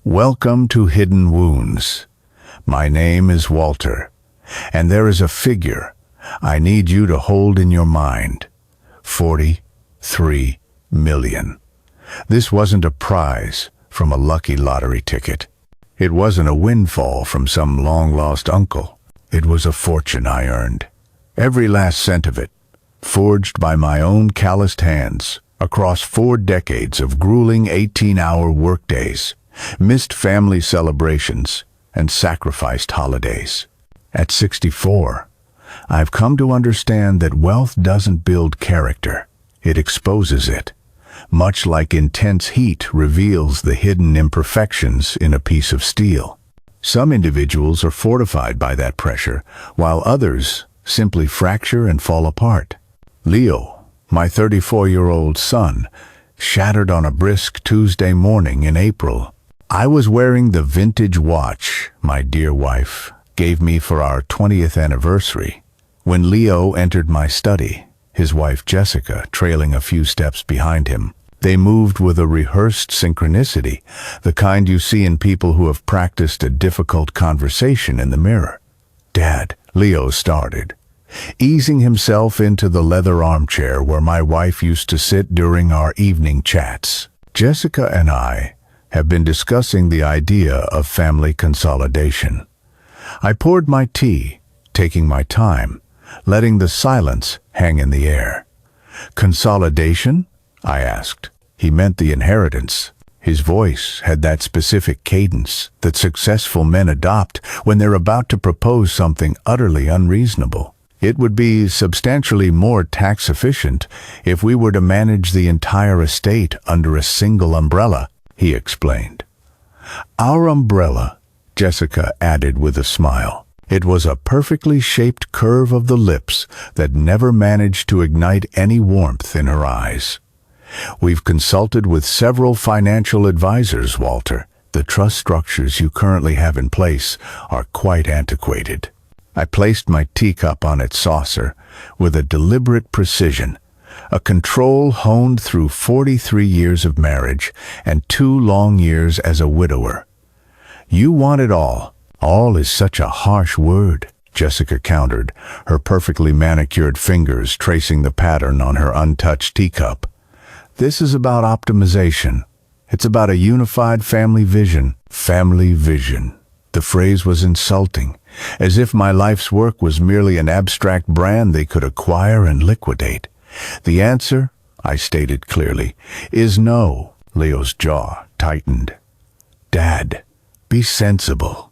Welcome to Hidden Wounds. My name is Walter, and there is a figure I need you to hold in your mind. 43 million. This wasn't a prize from a lucky lottery ticket. It wasn't a windfall from some long-lost uncle. It was a fortune I earned. Every last cent of it, forged by my own calloused hands across 4 decades of grueling 18-hour workdays, missed family celebrations, and sacrificed holidays. At 64, I've come to understand that wealth doesn't build character, it exposes it, much like intense heat reveals the hidden imperfections in a piece of steel. Some individuals are fortified by that pressure, while others simply fracture and fall apart. Leo, my 34-year-old son, shattered on a brisk Tuesday morning in April. I was wearing the vintage watch my dear wife gave me for our 20th anniversary when Leo entered my study, his wife Jessica trailing a few steps behind him. They moved with a rehearsed synchronicity, the kind you see in people who have practiced a difficult conversation in the mirror. "Dad," Leo started, easing himself into the leather armchair where my wife used to sit during our evening chats. "Jessica and I have been discussing the idea of family consolidation." I poured my tea, taking my time, letting the silence hang in the air. "Consolidation?" I asked. He meant the inheritance. His voice had that specific cadence that successful men adopt when they're about to propose something utterly unreasonable. "It would be substantially more tax efficient if we were to manage the entire estate under a single umbrella," he explained. "Our umbrella," Jessica added with a smile. It was a perfectly shaped curve of the lips that never managed to ignite any warmth in her eyes. "We've consulted with several financial advisors, Walter. The trust structures you currently have in place are quite antiquated." I placed my teacup on its saucer with a deliberate precision, a control honed through 43 years of marriage and 2 long years as a widower. "You want it all." "All is such a harsh word," Jessica countered, her perfectly manicured fingers tracing the pattern on her untouched teacup. "This is about optimization. It's about a unified family vision." Family vision. The phrase was insulting, as if my life's work was merely an abstract brand they could acquire and liquidate. "The answer," I stated clearly, "is no." Leo's jaw tightened. "Dad, be sensible.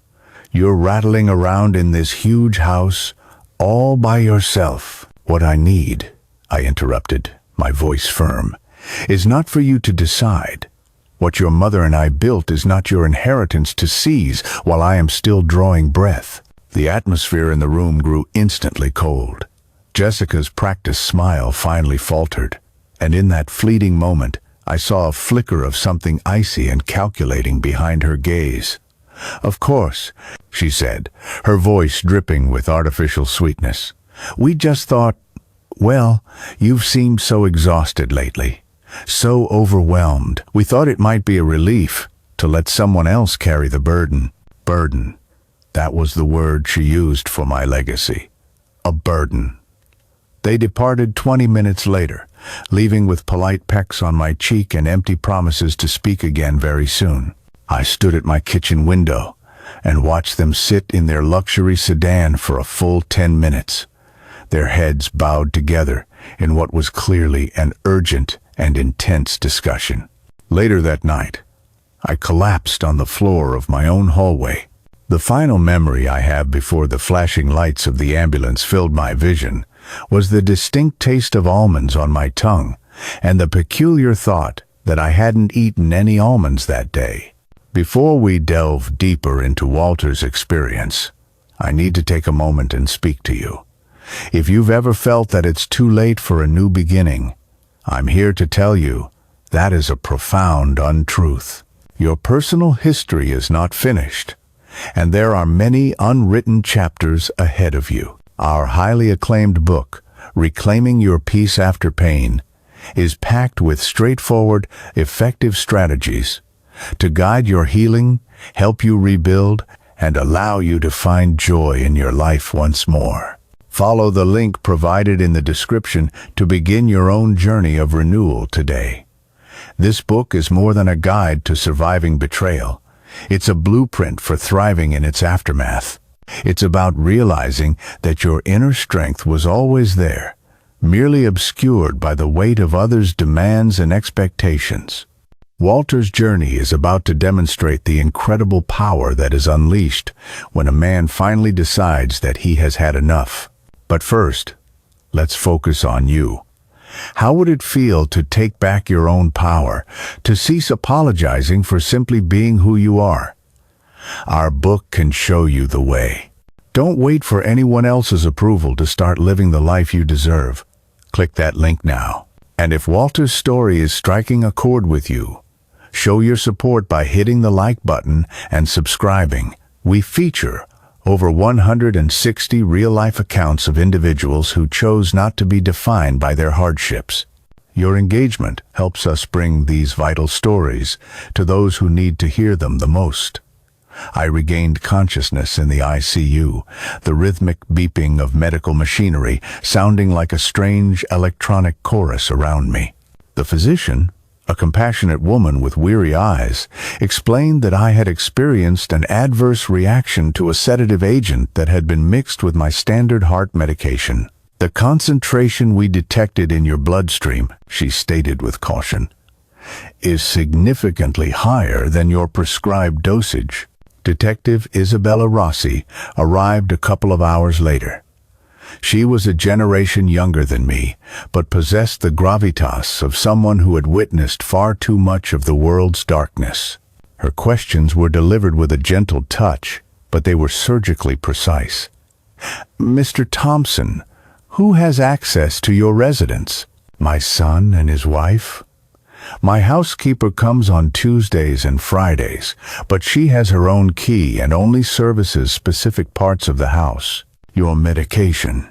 You're rattling around in this huge house all by yourself." "What I need," I interrupted, my voice firm, "is not for you to decide. What your mother and I built is not your inheritance to seize while I am still drawing breath." The atmosphere in the room grew instantly cold. Jessica's practiced smile finally faltered, and in that fleeting moment, I saw a flicker of something icy and calculating behind her gaze. "Of course," she said, her voice dripping with artificial sweetness. "We just thought, well, you've seemed so exhausted lately, so overwhelmed. We thought it might be a relief to let someone else carry the burden." Burden. That was the word she used for my legacy. A burden. They departed 20 minutes later, leaving with polite pecks on my cheek and empty promises to speak again very soon. I stood at my kitchen window and watched them sit in their luxury sedan for a full 10 minutes, their heads bowed together in what was clearly an urgent and intense discussion. Later that night, I collapsed on the floor of my own hallway. The final memory I have before the flashing lights of the ambulance filled my vision was the distinct taste of almonds on my tongue and the peculiar thought that I hadn't eaten any almonds that day. Before we delve deeper into Walter's experience, I need to take a moment and speak to you. If you've ever felt that it's too late for a new beginning, I'm here to tell you that is a profound untruth. Your personal history is not finished, and there are many unwritten chapters ahead of you. Our highly acclaimed book, Reclaiming Your Peace After Pain, is packed with straightforward, effective strategies to guide your healing, help you rebuild, and allow you to find joy in your life once more. Follow the link provided in the description to begin your own journey of renewal today. This book is more than a guide to surviving betrayal. It's a blueprint for thriving in its aftermath. It's about realizing that your inner strength was always there, merely obscured by the weight of others' demands and expectations. Walter's journey is about to demonstrate the incredible power that is unleashed when a man finally decides that he has had enough. But first, let's focus on you. How would it feel to take back your own power, to cease apologizing for simply being who you are? Our book can show you the way. Don't wait for anyone else's approval to start living the life you deserve. Click that link now. And if Walter's story is striking a chord with you, show your support by hitting the like button and subscribing. We feature over 160 real-life accounts of individuals who chose not to be defined by their hardships. Your engagement helps us bring these vital stories to those who need to hear them the most. I regained consciousness in the ICU, the rhythmic beeping of medical machinery sounding like a strange electronic chorus around me. The physician, a compassionate woman with weary eyes, explained that I had experienced an adverse reaction to a sedative agent that had been mixed with my standard heart medication. "The concentration we detected in your bloodstream," she stated with caution, "is significantly higher than your prescribed dosage." Detective Isabella Rossi arrived a couple of hours later. She was a generation younger than me, but possessed the gravitas of someone who had witnessed far too much of the world's darkness. Her questions were delivered with a gentle touch, but they were surgically precise. "Mr. Thompson, who has access to your residence?" "My son and his wife. My housekeeper comes on Tuesdays and Fridays, but she has her own key and only services specific parts of the house." "Your medication,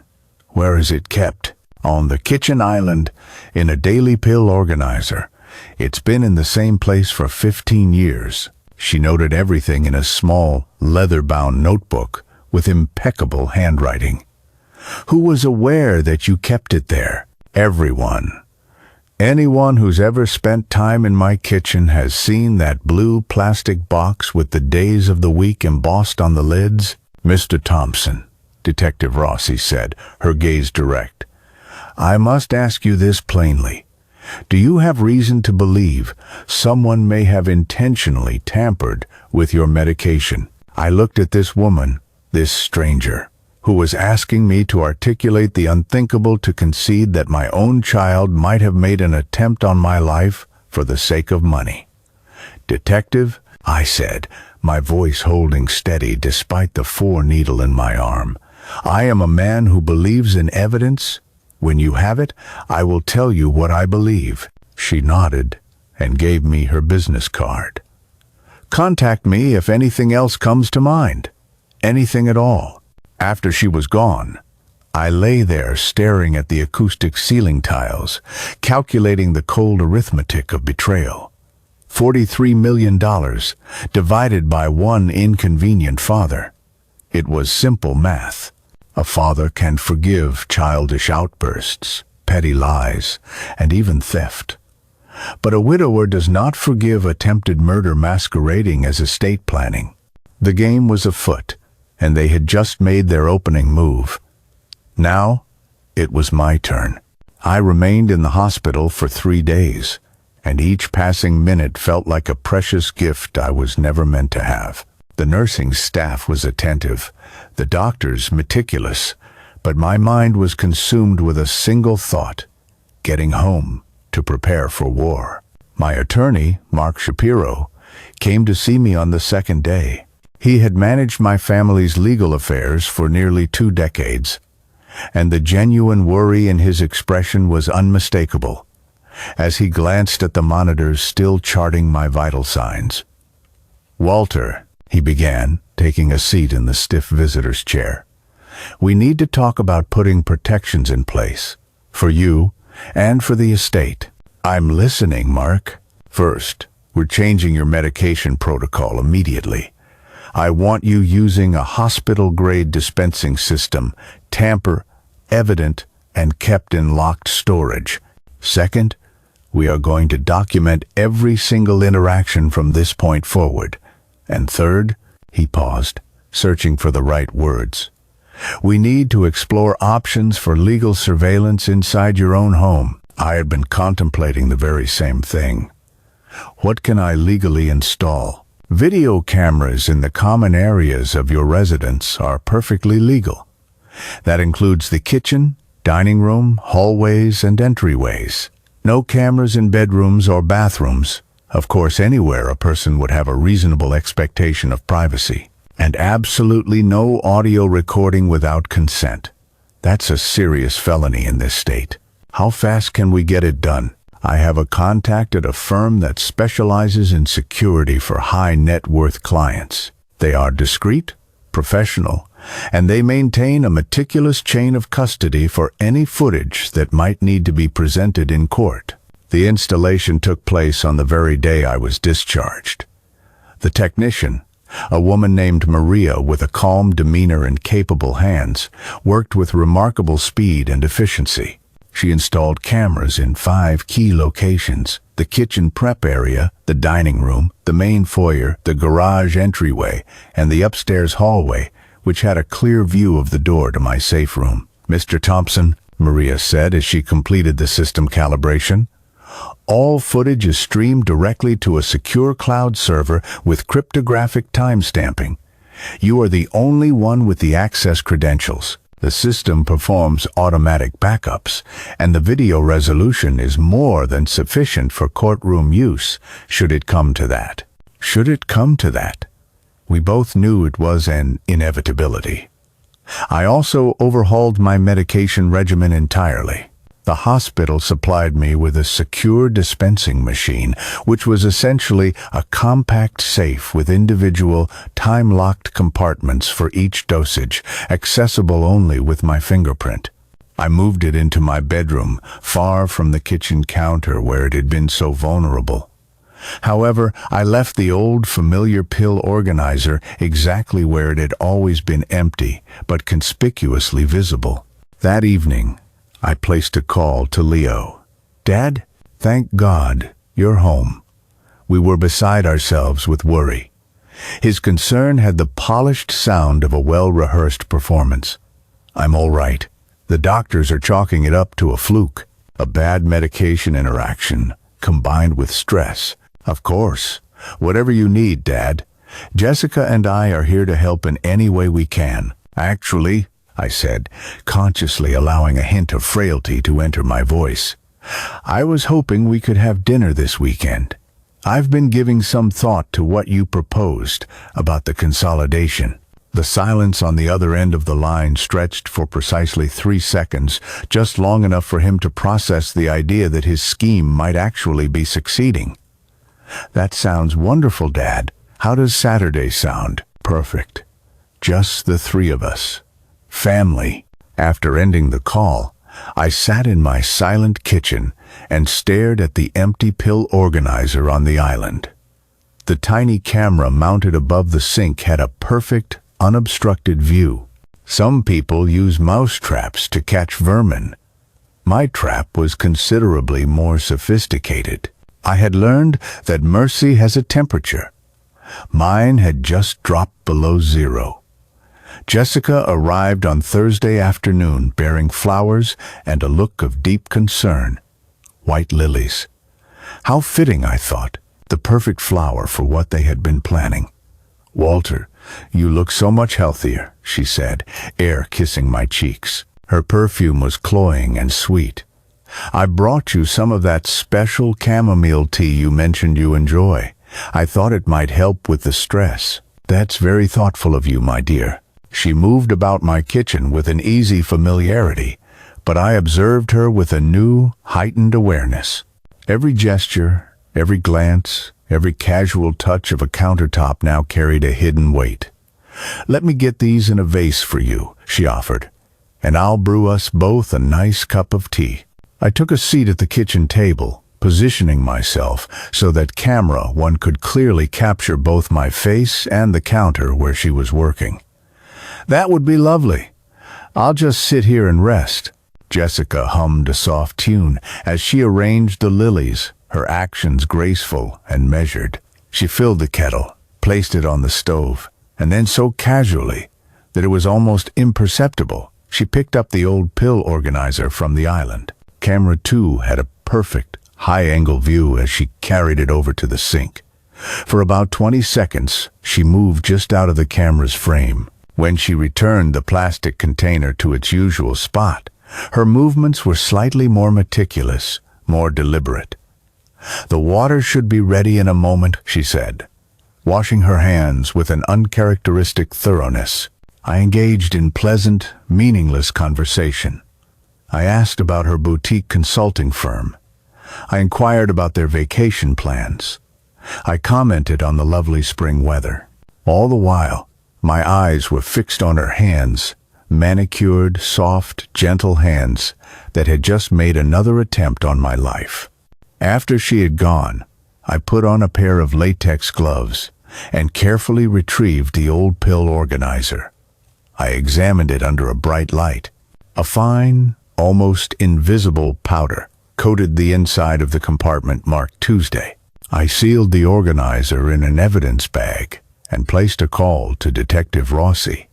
where is it kept?" "On the kitchen island, in a daily pill organizer. It's been in the same place for 15 years. She noted everything in a small, leather-bound notebook with impeccable handwriting. "Who was aware that you kept it there?" "Everyone. Anyone who's ever spent time in my kitchen has seen that blue plastic box with the days of the week embossed on the lids." "Mr. Thompson," Detective Rossi said, her gaze direct, "I must ask you this plainly. Do you have reason to believe someone may have intentionally tampered with your medication?" I looked at this woman, this stranger, who was asking me to articulate the unthinkable, to concede that my own child might have made an attempt on my life for the sake of money. "Detective," I said, my voice holding steady despite the foreneedle in my arm, "I am a man who believes in evidence. When you have it, I will tell you what I believe." She nodded and gave me her business card. "Contact me if anything else comes to mind. Anything at all." After she was gone, I lay there staring at the acoustic ceiling tiles, calculating the cold arithmetic of betrayal. $43 million divided by one inconvenient father. It was simple math. A father can forgive childish outbursts, petty lies, and even theft. But a widower does not forgive attempted murder masquerading as estate planning. The game was afoot, and they had just made their opening move. Now, it was my turn. I remained in the hospital for 3 days, and each passing minute felt like a precious gift I was never meant to have. The nursing staff was attentive, the doctors meticulous, but my mind was consumed with a single thought: getting home to prepare for war. My attorney, Mark Shapiro, came to see me on the second day. He had managed my family's legal affairs for nearly 2 decades, and the genuine worry in his expression was unmistakable as he glanced at the monitors still charting my vital signs. "Walter," he began, taking a seat in the stiff visitor's chair, "we need to talk about putting protections in place, for you and for the estate." "I'm listening, Mark." "First, We're changing your medication protocol immediately. I want you using a hospital-grade dispensing system, tamper, evident, and kept in locked storage. Second, we are going to document every single interaction from this point forward. And third, he paused, searching for the right words. We need to explore options for legal surveillance inside your own home. I had been contemplating the very same thing. What can I legally install? Video cameras in the common areas of your residence are perfectly legal. That includes the kitchen, dining room, hallways, and entryways. No cameras in bedrooms or bathrooms. Of course, anywhere a person would have a reasonable expectation of privacy. And absolutely no audio recording without consent. That's a serious felony in this state. How fast can we get it done? I have a contact at a firm that specializes in security for high net worth clients. They are discreet, professional, and they maintain a meticulous chain of custody for any footage that might need to be presented in court. The installation took place on the very day I was discharged. The technician, a woman named Maria with a calm demeanor and capable hands, worked with remarkable speed and efficiency. She installed cameras in 5 key locations: the kitchen prep area, the dining room, the main foyer, the garage entryway, and the upstairs hallway, which had a clear view of the door to my safe room. "Mr. Thompson," Maria said as she completed the system calibration, "all footage is streamed directly to a secure cloud server with cryptographic timestamping. You are the only one with the access credentials. The system performs automatic backups, and the video resolution is more than sufficient for courtroom use, should it come to that." Should it come to that? We both knew it was an inevitability. I also overhauled my medication regimen entirely. The hospital supplied me with a secure dispensing machine, which was essentially a compact safe with individual, time-locked compartments for each dosage, accessible only with my fingerprint. I moved it into my bedroom, far from the kitchen counter where it had been so vulnerable. However, I left the old familiar pill organizer exactly where it had always been empty, but conspicuously visible. That evening, I placed a call to Leo. "Dad, thank God, you're home." We were beside ourselves with worry. His concern had the polished sound of a well-rehearsed performance. "I'm all right. The doctors are chalking it up to a fluke, a bad medication interaction, combined with stress." "Of course. Whatever you need, Dad. Jessica and I are here to help in any way we can. Actually," I said, consciously allowing a hint of frailty to enter my voice, "I was hoping we could have dinner this weekend. I've been giving some thought to what you proposed about the consolidation." The silence on the other end of the line stretched for precisely 3 seconds, just long enough for him to process the idea that his scheme might actually be succeeding. "That sounds wonderful, Dad. How does Saturday sound?" "Perfect. Just the 3 of us. Family." After ending the call, I sat in my silent kitchen and stared at the empty pill organizer on the island. The tiny camera mounted above the sink had a perfect, unobstructed view. Some people use mouse traps to catch vermin. My trap was considerably more sophisticated. I had learned that mercy has a temperature. Mine had just dropped below 0. Jessica arrived on Thursday afternoon bearing flowers and a look of deep concern. White lilies. How fitting, I thought, the perfect flower for what they had been planning. "Walter, you look so much healthier," she said, air kissing my cheeks. Her perfume was cloying and sweet. "I brought you some of that special chamomile tea you mentioned you enjoy. I thought it might help with the stress." "That's very thoughtful of you, my dear." She moved about my kitchen with an easy familiarity, but I observed her with a new, heightened awareness. Every gesture, every glance, every casual touch of a countertop now carried a hidden weight. "Let me get these in a vase for you," she offered, "and I'll brew us both a nice cup of tea." I took a seat at the kitchen table, positioning myself so that camera one could clearly capture both my face and the counter where she was working. "That would be lovely. I'll just sit here and rest." Jessica hummed a soft tune as she arranged the lilies, her actions graceful and measured. She filled the kettle, placed it on the stove, and then so casually that it was almost imperceptible, she picked up the old pill organizer from the island. Camera 2 had a perfect, high-angle view as she carried it over to the sink. For about 20 seconds, she moved just out of the camera's frame. When she returned the plastic container to its usual spot, her movements were slightly more meticulous, more deliberate. "The water should be ready in a moment," she said, washing her hands with an uncharacteristic thoroughness. I engaged in pleasant, meaningless conversation. I asked about her boutique consulting firm. I inquired about their vacation plans. I commented on the lovely spring weather. All the while, my eyes were fixed on her hands, manicured, soft, gentle hands that had just made another attempt on my life. After she had gone, I put on a pair of latex gloves and carefully retrieved the old pill organizer. I examined it under a bright light. A fine, almost invisible powder coated the inside of the compartment marked Tuesday. I sealed the organizer in an evidence bag and placed a call to Detective Rossi.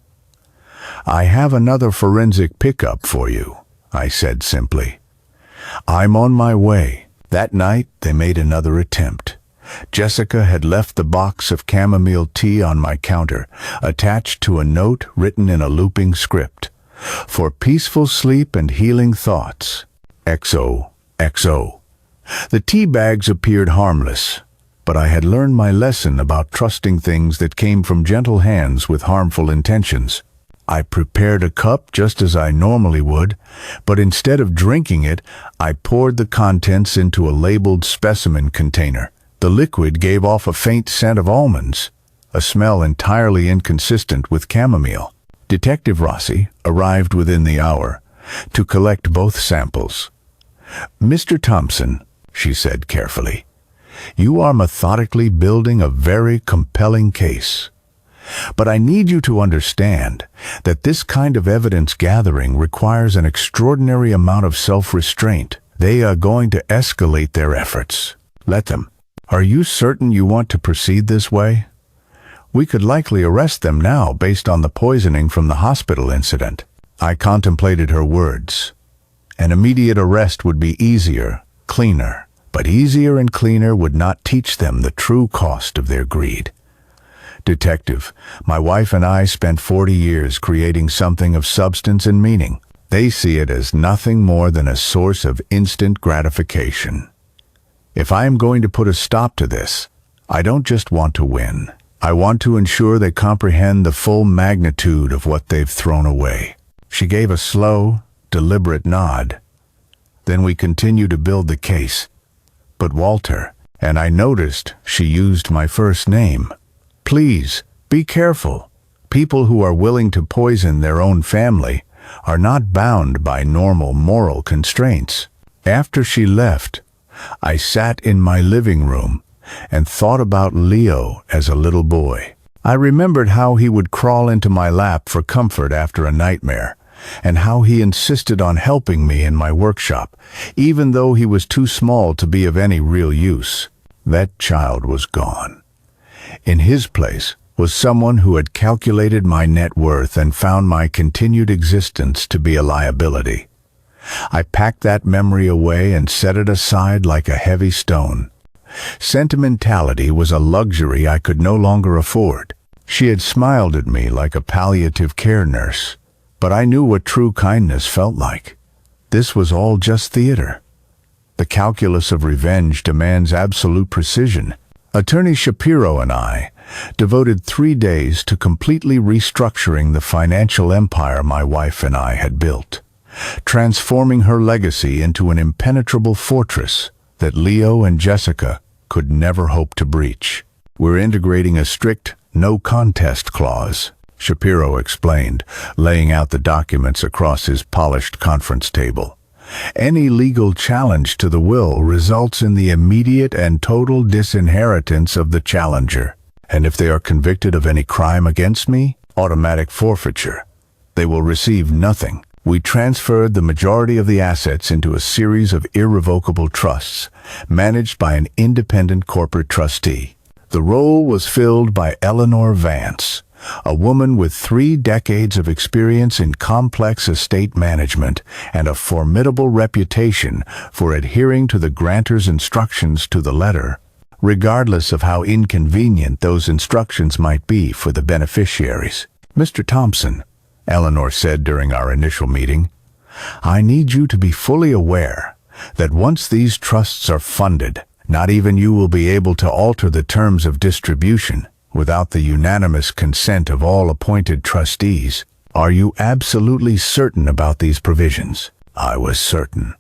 "I have another forensic pickup for you," I said simply. "I'm on my way." That night, they made another attempt. Jessica had left the box of chamomile tea on my counter, attached to a note written in a looping script. "For peaceful sleep and healing thoughts. XOXO." The tea bags appeared harmless, but I had learned my lesson about trusting things that came from gentle hands with harmful intentions. I prepared a cup just as I normally would, but instead of drinking it, I poured the contents into a labeled specimen container. The liquid gave off a faint scent of almonds, a smell entirely inconsistent with chamomile. Detective Rossi arrived within the hour to collect both samples. "Mr. Thompson," she said carefully, "you are methodically building a very compelling case. But I need you to understand that this kind of evidence gathering requires an extraordinary amount of self-restraint. They are going to escalate their efforts. Let them. Are you certain you want to proceed this way? We could likely arrest them now based on the poisoning from the hospital incident." I contemplated her words. An immediate arrest would be easier, cleaner, but easier and cleaner would not teach them the true cost of their greed. "Detective, my wife and I spent 40 years creating something of substance and meaning. They see it as nothing more than a source of instant gratification. If I am going to put a stop to this, I don't just want to win. I want to ensure they comprehend the full magnitude of what they've thrown away." She gave a slow, deliberate nod. "Then we continue to build the case. But Walter," and I noticed she used my first name, "please, be careful. People who are willing to poison their own family are not bound by normal moral constraints." After she left, I sat in my living room and thought about Leo as a little boy. I remembered how he would crawl into my lap for comfort after a nightmare, and how he insisted on helping me in my workshop, even though he was too small to be of any real use. That child was gone. In his place was someone who had calculated my net worth and found my continued existence to be a liability. I packed that memory away and set it aside like a heavy stone. Sentimentality was a luxury I could no longer afford. She had smiled at me like a palliative care nurse, but I knew what true kindness felt like. This was all just theater. The calculus of revenge demands absolute precision. Attorney Shapiro and I devoted 3 days to completely restructuring the financial empire my wife and I had built, transforming her legacy into an impenetrable fortress that Leo and Jessica could never hope to breach. "We're integrating a strict no-contest clause," Shapiro explained, laying out the documents across his polished conference table. Any legal challenge to the will results in the immediate and total disinheritance of the challenger. And if they are convicted of any crime against me, automatic forfeiture. They will receive nothing. We transferred the majority of the assets into a series of irrevocable trusts, managed by an independent corporate trustee. The role was filled by Eleanor Vance, a woman with 3 decades of experience in complex estate management and a formidable reputation for adhering to the grantor's instructions to the letter, regardless of how inconvenient those instructions might be for the beneficiaries. "Mr. Thompson," Eleanor said during our initial meeting, "I need you to be fully aware that once these trusts are funded, not even you will be able to alter the terms of distribution without the unanimous consent of all appointed trustees. Are you absolutely certain about these provisions?" I was certain.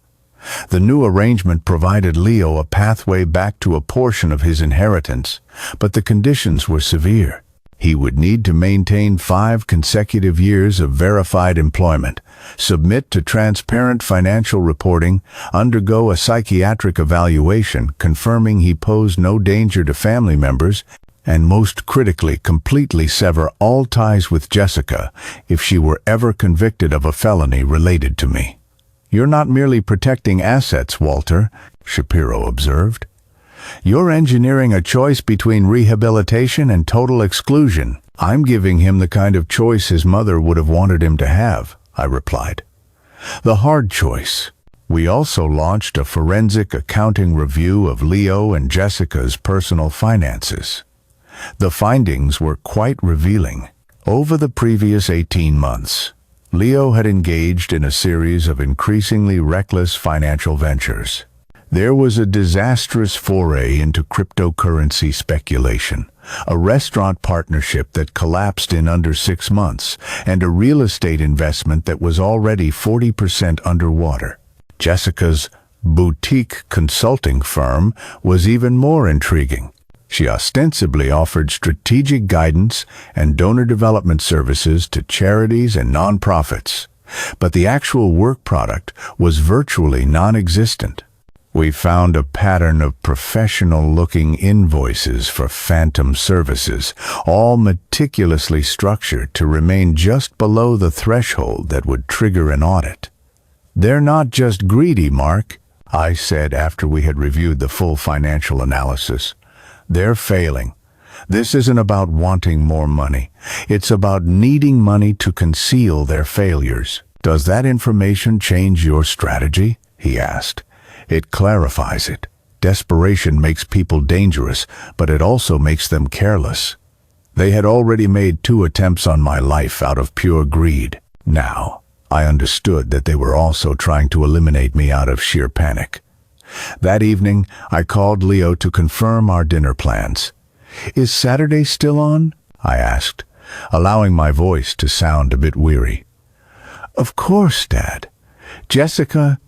The new arrangement provided Leo a pathway back to a portion of his inheritance, but the conditions were severe. He would need to maintain 5 consecutive years of verified employment, submit to transparent financial reporting, undergo a psychiatric evaluation confirming he posed no danger to family members, and most critically, completely sever all ties with Jessica if she were ever convicted of a felony related to me. "You're not merely protecting assets, Walter," Shapiro observed. "You're engineering a choice between rehabilitation and total exclusion." "I'm giving him the kind of choice his mother would have wanted him to have," I replied. "The hard choice." We also launched a forensic accounting review of Leo and Jessica's personal finances. The findings were quite revealing. Over the previous 18 months, Leo had engaged in a series of increasingly reckless financial ventures. There was a disastrous foray into cryptocurrency speculation, a restaurant partnership that collapsed in under 6 months, and a real estate investment that was already 40% underwater. Jessica's boutique consulting firm was even more intriguing. She ostensibly offered strategic guidance and donor development services to charities and nonprofits, but the actual work product was virtually non-existent. We found a pattern of professional-looking invoices for phantom services, all meticulously structured to remain just below the threshold that would trigger an audit. "They're not just greedy, Mark," I said after we had reviewed the full financial analysis. "They're failing. This isn't about wanting more money. It's about needing money to conceal their failures." "Does that information change your strategy?" he asked. "It clarifies it. Desperation makes people dangerous, but it also makes them careless. They had already made 2 attempts on my life out of pure greed. Now, I understood that they were also trying to eliminate me out of sheer panic. That evening, I called Leo to confirm our dinner plans. "Is Saturday still on?" I asked, allowing my voice to sound a bit weary. "Of course, Dad. Jessica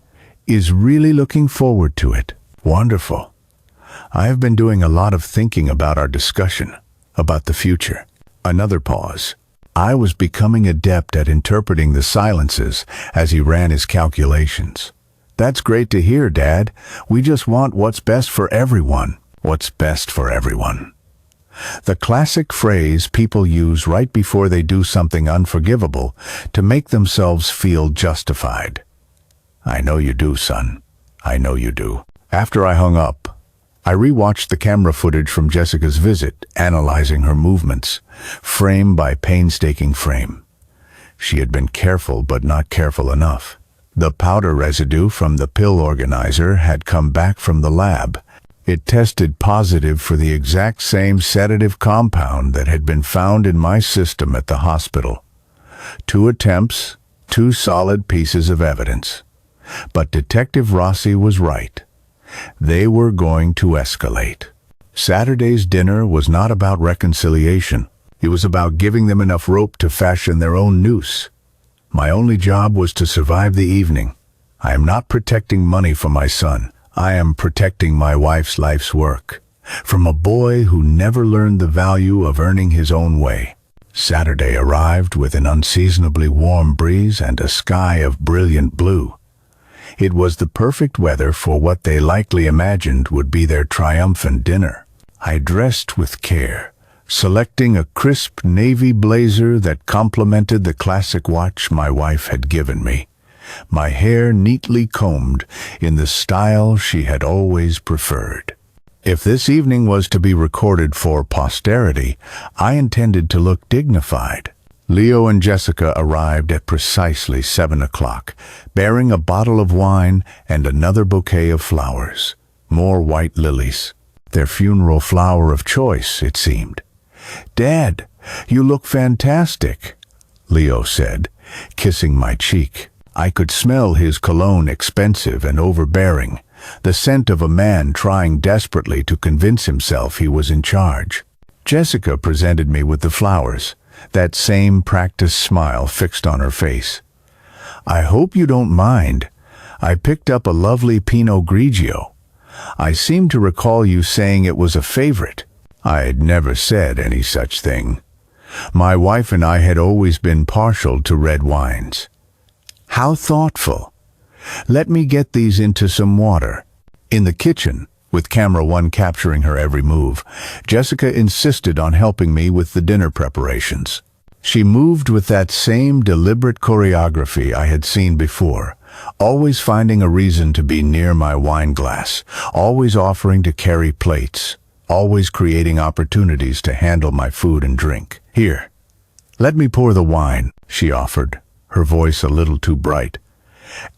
is really looking forward to it." "Wonderful. I have been doing a lot of thinking about our discussion, about the future." Another pause. I was becoming adept at interpreting the silences as he ran his calculations. "That's great to hear, Dad. We just want what's best for everyone." What's best for everyone? The classic phrase people use right before they do something unforgivable to make themselves feel justified. "I know you do, son. I know you do." After I hung up, I rewatched the camera footage from Jessica's visit, analyzing her movements, frame by painstaking frame. She had been careful, but not careful enough. The powder residue from the pill organizer had come back from the lab. It tested positive for the exact same sedative compound that had been found in my system at the hospital. 2 attempts, 2 solid pieces of evidence. But Detective Rossi was right. They were going to escalate. Saturday's dinner was not about reconciliation. It was about giving them enough rope to fashion their own noose. My only job was to survive the evening. I am not protecting money for my son. I am protecting my wife's life's work. From a boy who never learned the value of earning his own way. Saturday arrived with an unseasonably warm breeze and a sky of brilliant blue. It was the perfect weather for what they likely imagined would be their triumphant dinner. I dressed with care, selecting a crisp navy blazer that complemented the classic watch my wife had given me, my hair neatly combed in the style she had always preferred. If this evening was to be recorded for posterity, I intended to look dignified. Leo and Jessica arrived at precisely 7 o'clock, bearing a bottle of wine and another bouquet of flowers, more white lilies, their funeral flower of choice, it seemed. "Dad, you look fantastic," Leo said, kissing my cheek. I could smell his cologne, expensive and overbearing, the scent of a man trying desperately to convince himself he was in charge. Jessica presented me with the flowers, that same practiced smile fixed on her face. "I hope you don't mind. I picked up a lovely Pinot Grigio. I seem to recall you saying it was a favorite." I had never said any such thing. My wife and I had always been partial to red wines. "How thoughtful. Let me get these into some water." In the kitchen, with camera one capturing her every move, Jessica insisted on helping me with the dinner preparations. She moved with that same deliberate choreography I had seen before, always finding a reason to be near my wine glass, always offering to carry plates, always creating opportunities to handle my food and drink. "Here, let me pour the wine," she offered, her voice a little too bright.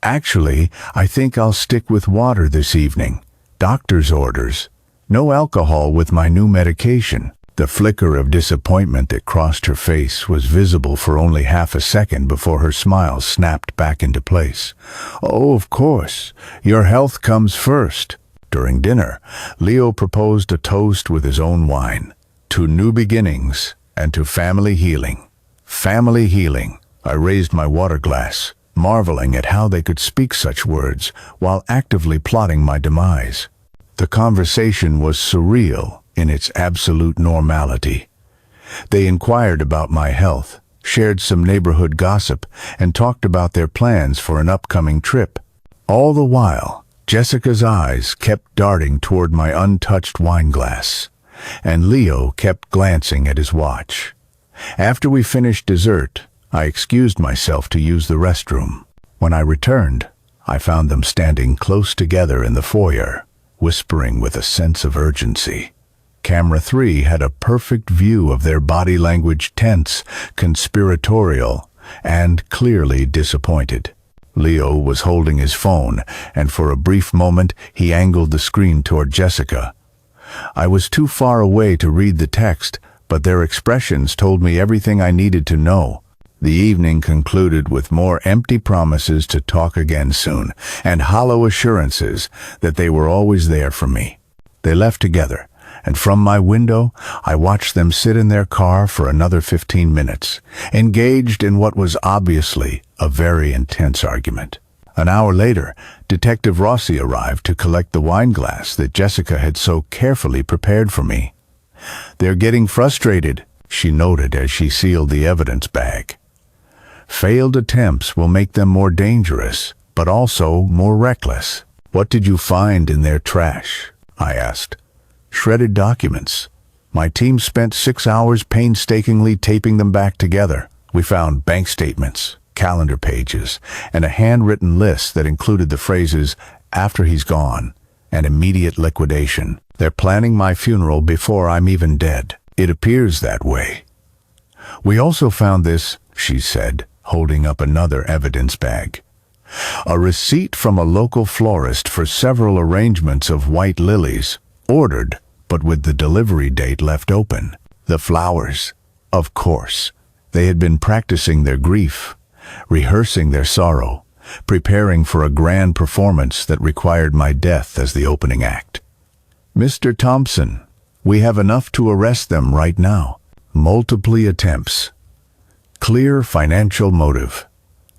"Actually, I think I'll stick with water this evening. Doctor's orders. No alcohol with my new medication." The flicker of disappointment that crossed her face was visible for only half a second before her smile snapped back into place. "Oh, of course. Your health comes first." During dinner, Leo proposed a toast with his own wine. "To new beginnings and to family healing." Family healing. I raised my water glass, marveling at how they could speak such words while actively plotting my demise. The conversation was surreal in its absolute normality. They inquired about my health, shared some neighborhood gossip, and talked about their plans for an upcoming trip. All the while, Jessica's eyes kept darting toward my untouched wine glass, and Leo kept glancing at his watch. After we finished dessert, I excused myself to use the restroom. When I returned, I found them standing close together in the foyer, whispering with a sense of urgency. Camera 3 had a perfect view of their body language, tense, conspiratorial, and clearly disappointed. Leo was holding his phone, and for a brief moment he angled the screen toward Jessica. I was too far away to read the text, but their expressions told me everything I needed to know. The evening concluded with more empty promises to talk again soon, and hollow assurances that they were always there for me. They left together, and from my window I watched them sit in their car for another 15 minutes, engaged in what was obviously a very intense argument. An hour later, Detective Rossi arrived to collect the wine glass that Jessica had so carefully prepared for me. "They're getting frustrated," she noted as she sealed the evidence bag. "Failed attempts will make them more dangerous, but also more reckless." "What did you find in their trash?" I asked. "Shredded documents. My team spent 6 hours painstakingly taping them back together. We found bank statements, calendar pages, and a handwritten list that included the phrases, 'after he's gone,' and 'immediate liquidation.' They're planning my funeral before I'm even dead. It appears that way." "We also found this," she said, holding up another evidence bag. "A receipt from a local florist for several arrangements of white lilies, ordered, but with the delivery date left open. The flowers, of course. They had been practicing their grief, rehearsing their sorrow, preparing for a grand performance that required my death as the opening act." "Mr. Thompson, we have enough to arrest them right now." Multiple attempts. Clear financial motive.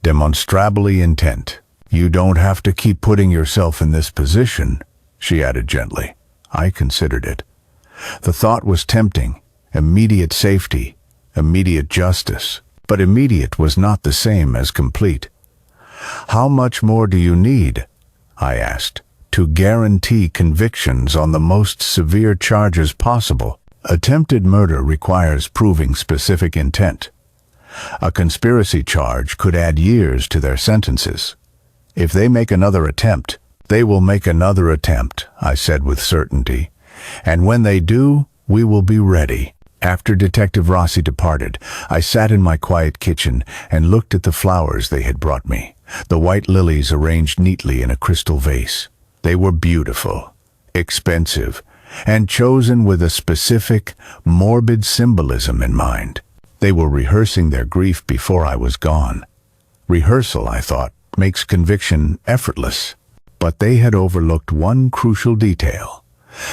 Demonstrably intent. "You don't have to keep putting yourself in this position," she added gently. I considered it. The thought was tempting. Immediate safety, immediate justice. But immediate was not the same as complete. "How much more do you need?" I asked, "to guarantee convictions on the most severe charges possible?" Attempted murder requires proving specific intent. A conspiracy charge could add years to their sentences. If they make another attempt, they will make another attempt, I said with certainty. And when they do, we will be ready. After Detective Rossi departed, I sat in my quiet kitchen and looked at the flowers they had brought me, the white lilies arranged neatly in a crystal vase. They were beautiful, expensive, and chosen with a specific, morbid symbolism in mind. They were rehearsing their grief before I was gone. Rehearsal, I thought, makes conviction effortless. But they had overlooked one crucial detail.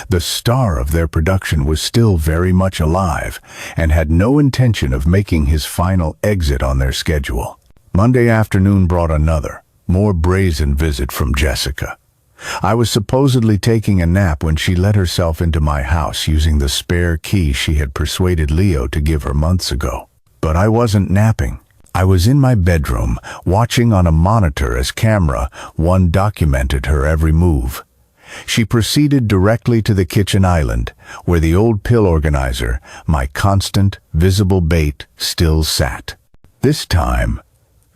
The star of their production was still very much alive and had no intention of making his final exit on their schedule. Monday afternoon brought another, more brazen visit from Jessica. I was supposedly taking a nap when she let herself into my house using the spare key she had persuaded Leo to give her months ago. But I wasn't napping. I was in my bedroom, watching on a monitor as camera one documented her every move. She proceeded directly to the kitchen island, where the old pill organizer, my constant, visible bait, still sat. This time,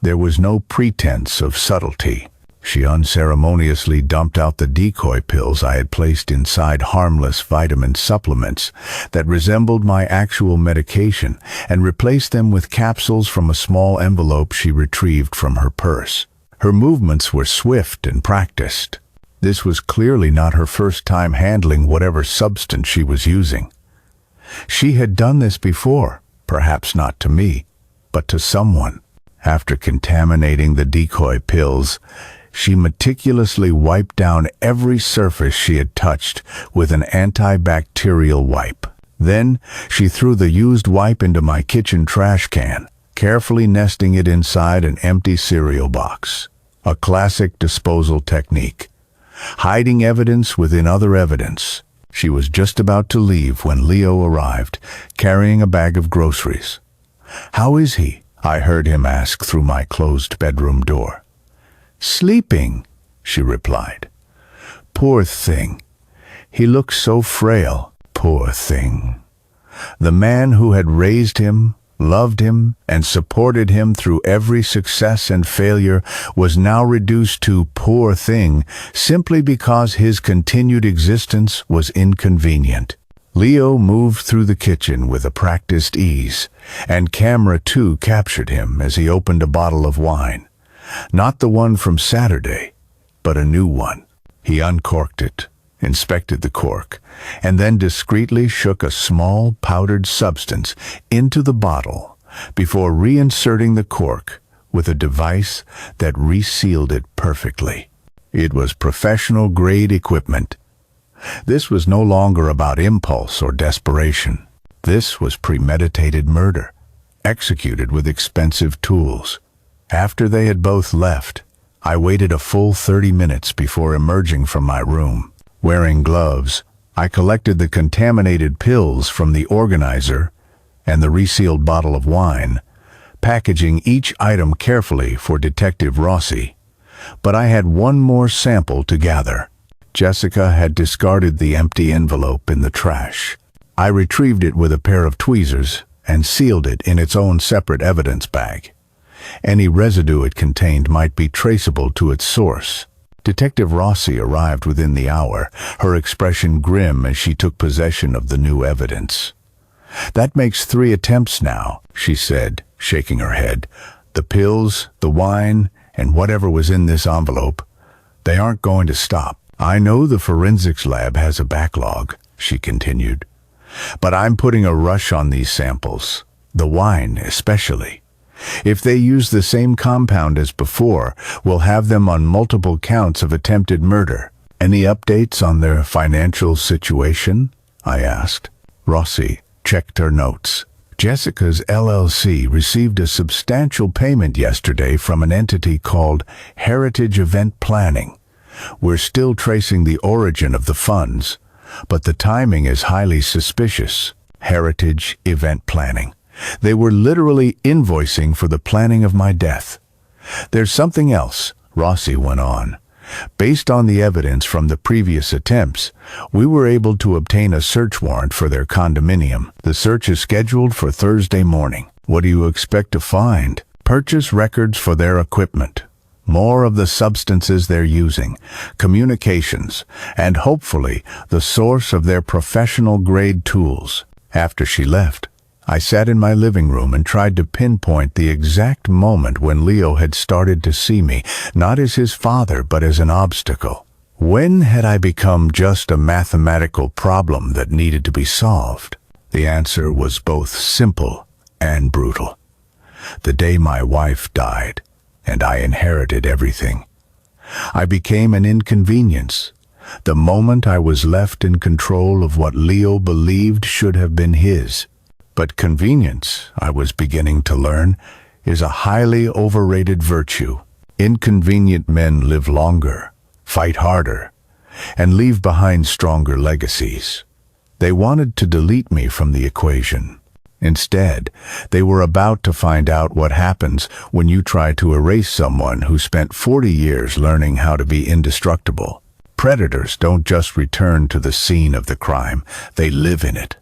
there was no pretense of subtlety. She unceremoniously dumped out the decoy pills I had placed inside harmless vitamin supplements that resembled my actual medication and replaced them with capsules from a small envelope she retrieved from her purse. Her movements were swift and practiced. This was clearly not her first time handling whatever substance she was using. She had done this before, perhaps not to me, but to someone. After contaminating the decoy pills, she meticulously wiped down every surface she had touched with an antibacterial wipe. Then she threw the used wipe into my kitchen trash can, carefully nesting it inside an empty cereal box. A classic disposal technique. Hiding evidence within other evidence. She was just about to leave when Leo arrived, carrying a bag of groceries. "How is he?" I heard him ask through my closed bedroom door. "Sleeping," she replied. "Poor thing. He looks so frail. Poor thing." The man who had raised him, loved him, and supported him through every success and failure was now reduced to poor thing simply because his continued existence was inconvenient. Leo moved through the kitchen with a practiced ease, and camera 2 captured him as he opened a bottle of wine. Not the one from Saturday, but a new one. He uncorked it, inspected the cork, and then discreetly shook a small powdered substance into the bottle before reinserting the cork with a device that resealed it perfectly. It was professional-grade equipment. This was no longer about impulse or desperation. This was premeditated murder, executed with expensive tools. After they had both left, I waited a full 30 minutes before emerging from my room. Wearing gloves, I collected the contaminated pills from the organizer and the resealed bottle of wine, packaging each item carefully for Detective Rossi. But I had one more sample to gather. Jessica had discarded the empty envelope in the trash. I retrieved it with a pair of tweezers and sealed it in its own separate evidence bag. Any residue it contained might be traceable to its source. Detective Rossi arrived within the hour, her expression grim as she took possession of the new evidence. "That makes 3 attempts now," she said, shaking her head. "The pills, the wine, and whatever was in this envelope. They aren't going to stop. I know the forensics lab has a backlog," she continued. "But I'm putting a rush on these samples, the wine especially. If they use the same compound as before, we'll have them on multiple counts of attempted murder." "Any updates on their financial situation?" I asked. Rossi checked her notes. "Jessica's LLC received a substantial payment yesterday from an entity called Heritage Event Planning. We're still tracing the origin of the funds, but the timing is highly suspicious." Heritage Event Planning. They were literally invoicing for the planning of my death. "There's something else," Rossi went on. Based on the evidence from the previous attempts, we were able to obtain a search warrant for their condominium. The search is scheduled for Thursday morning. What do you expect to find? Purchase records for their equipment, more of the substances they're using, communications, and hopefully the source of their professional-grade tools. After she left, I sat in my living room and tried to pinpoint the exact moment when Leo had started to see me, not as his father, but as an obstacle. When had I become just a mathematical problem that needed to be solved? The answer was both simple and brutal. The day my wife died, and I inherited everything. I became an inconvenience. The moment I was left in control of what Leo believed should have been his. But convenience, I was beginning to learn, is a highly overrated virtue. Inconvenient men live longer, fight harder, and leave behind stronger legacies. They wanted to delete me from the equation. Instead, they were about to find out what happens when you try to erase someone who spent 40 years learning how to be indestructible. Predators don't just return to the scene of the crime, they live in it.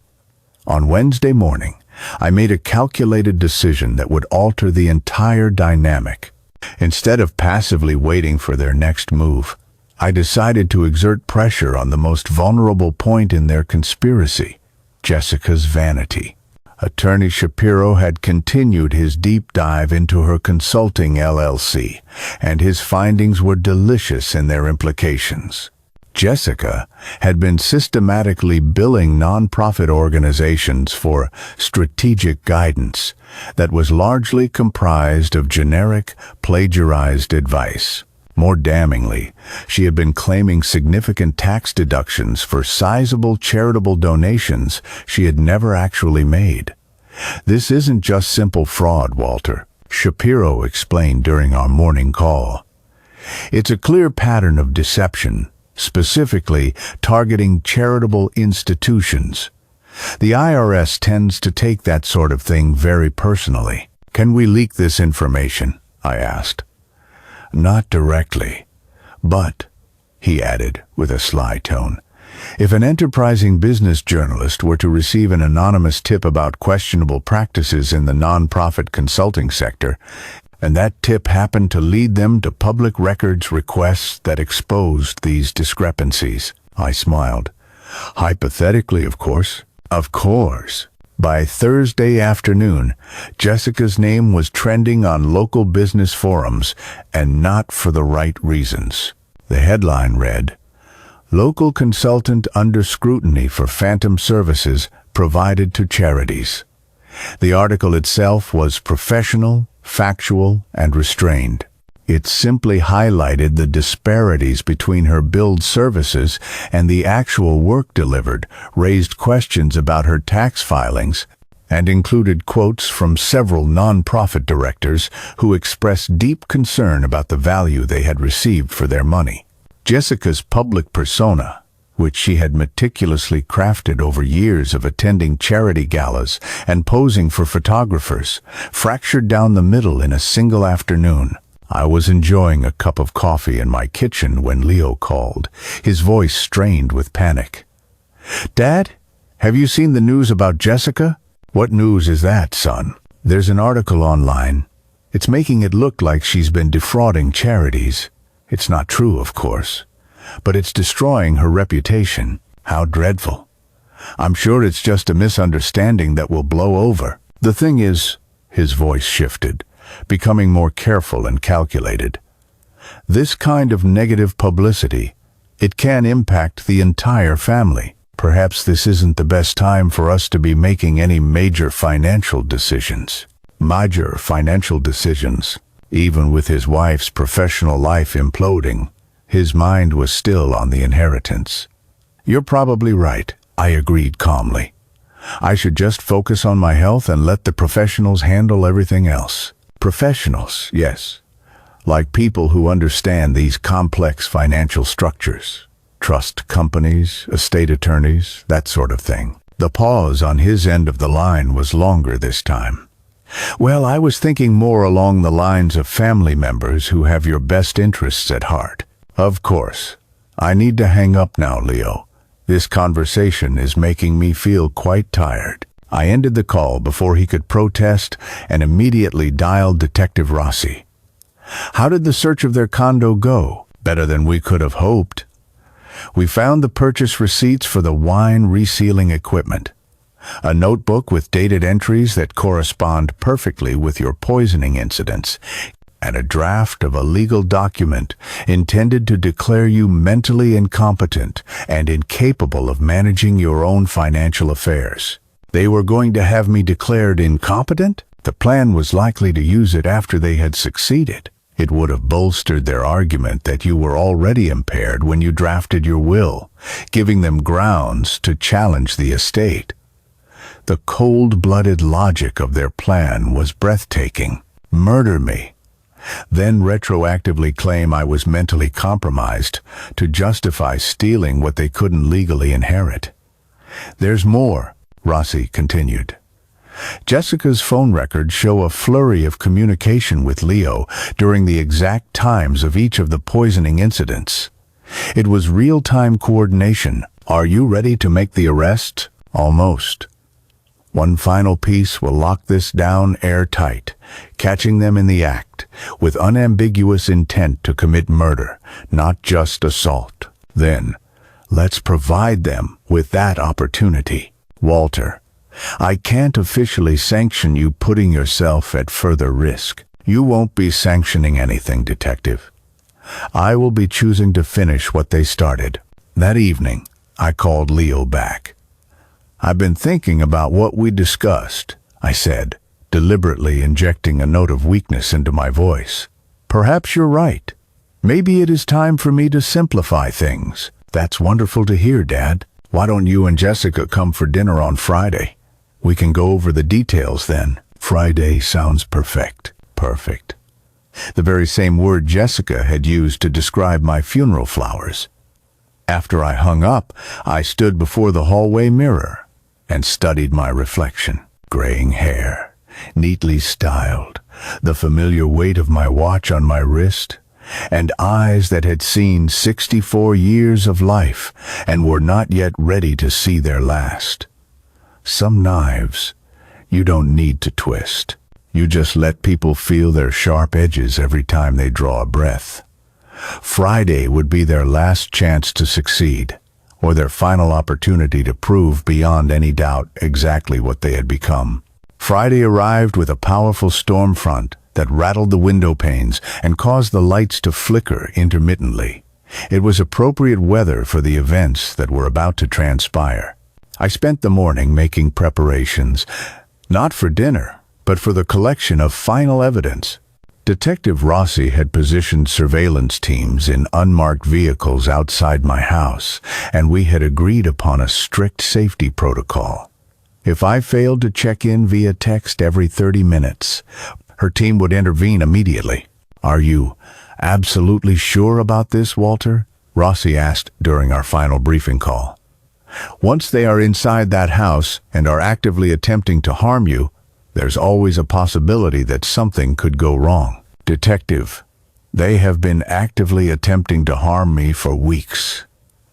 On Wednesday morning, I made a calculated decision that would alter the entire dynamic. Instead of passively waiting for their next move, I decided to exert pressure on the most vulnerable point in their conspiracy, Jessica's vanity. Attorney Shapiro had continued his deep dive into her consulting LLC, and his findings were delicious in their implications. Jessica had been systematically billing nonprofit organizations for strategic guidance that was largely comprised of generic, plagiarized advice. More damningly, she had been claiming significant tax deductions for sizable charitable donations she had never actually made. This isn't just simple fraud, Walter, Shapiro explained during our morning call. It's a clear pattern of deception, specifically targeting charitable institutions. The IRS tends to take that sort of thing very personally. Can we leak this information? I asked. Not directly, but, he added with a sly tone, if an enterprising business journalist were to receive an anonymous tip about questionable practices in the nonprofit consulting sector, and that tip happened to lead them to public records requests that exposed these discrepancies, I smiled. Hypothetically, of course. Of course. By Thursday afternoon, Jessica's name was trending on local business forums, and not for the right reasons. The headline read, "Local consultant under scrutiny for phantom services provided to charities." The article itself was professional, factual, and restrained. It simply highlighted the disparities between her billed services and the actual work delivered, raised questions about her tax filings, and included quotes from several nonprofit directors who expressed deep concern about the value they had received for their money. Jessica's public persona, which she had meticulously crafted over years of attending charity galas and posing for photographers, fractured down the middle in a single afternoon. I was enjoying a cup of coffee in my kitchen when Leo called, his voice strained with panic. "Dad, have you seen the news about Jessica?" "What news is that, son?" "There's an article online. It's making it look like she's been defrauding charities. It's not true, of course, but it's destroying her reputation. How dreadful. I'm sure it's just a misunderstanding that will blow over. The thing is," his voice shifted, becoming more careful and calculated, "this kind of negative publicity, it can impact the entire family. Perhaps this isn't the best time for us to be making any major financial decisions." Major financial decisions. Even with his wife's professional life imploding, his mind was still on the inheritance. "You're probably right," I agreed calmly. "I should just focus on my health and let the professionals handle everything else." Professionals, yes. Like people who understand these complex financial structures. Trust companies, estate attorneys, that sort of thing. The pause on his end of the line was longer this time. Well, I was thinking more along the lines of family members who have your best interests at heart. Of course. I need to hang up now, Leo. This conversation is making me feel quite tired. I ended the call before he could protest and immediately dialed Detective Rossi. How did the search of their condo go? Better than we could have hoped. We found the purchase receipts for the wine resealing equipment, a notebook with dated entries that correspond perfectly with your poisoning incidents, and a draft of a legal document intended to declare you mentally incompetent and incapable of managing your own financial affairs. They were going to have me declared incompetent? The plan was likely to use it after they had succeeded. It would have bolstered their argument that you were already impaired when you drafted your will, giving them grounds to challenge the estate. The cold-blooded logic of their plan was breathtaking. Murder me, then retroactively claim I was mentally compromised to justify stealing what they couldn't legally inherit. There's more, Rossi continued. Jessica's phone records show a flurry of communication with Leo during the exact times of each of the poisoning incidents. It was real-time coordination. Are you ready to make the arrest? Almost. One final piece will lock this down airtight, catching them in the act, with unambiguous intent to commit murder, not just assault. Then, let's provide them with that opportunity. Walter, I can't officially sanction you putting yourself at further risk. You won't be sanctioning anything, Detective. I will be choosing to finish what they started. That evening, I called Leo back. I've been thinking about what we discussed, I said, deliberately injecting a note of weakness into my voice. Perhaps you're right. Maybe it is time for me to simplify things. That's wonderful to hear, Dad. Why don't you and Jessica come for dinner on Friday? We can go over the details then. Friday sounds perfect. Perfect. The very same word Jessica had used to describe my funeral flowers. After I hung up, I stood before the hallway mirror and studied my reflection. Graying hair, neatly styled, the familiar weight of my watch on my wrist, and eyes that had seen 64 years of life and were not yet ready to see their last. Some knives you don't need to twist. You just let people feel their sharp edges every time they draw a breath. Friday would be their last chance to succeed, or their final opportunity to prove beyond any doubt exactly what they had become. Friday arrived with a powerful storm front that rattled the window panes and caused the lights to flicker intermittently. It was appropriate weather for the events that were about to transpire. I spent the morning making preparations, not for dinner, but for the collection of final evidence. Detective Rossi had positioned surveillance teams in unmarked vehicles outside my house, and we had agreed upon a strict safety protocol. If I failed to check in via text every 30 minutes, her team would intervene immediately. Are you absolutely sure about this, Walter? Rossi asked during our final briefing call. Once they are inside that house and are actively attempting to harm you, there's always a possibility that something could go wrong. Detective, they have been actively attempting to harm me for weeks.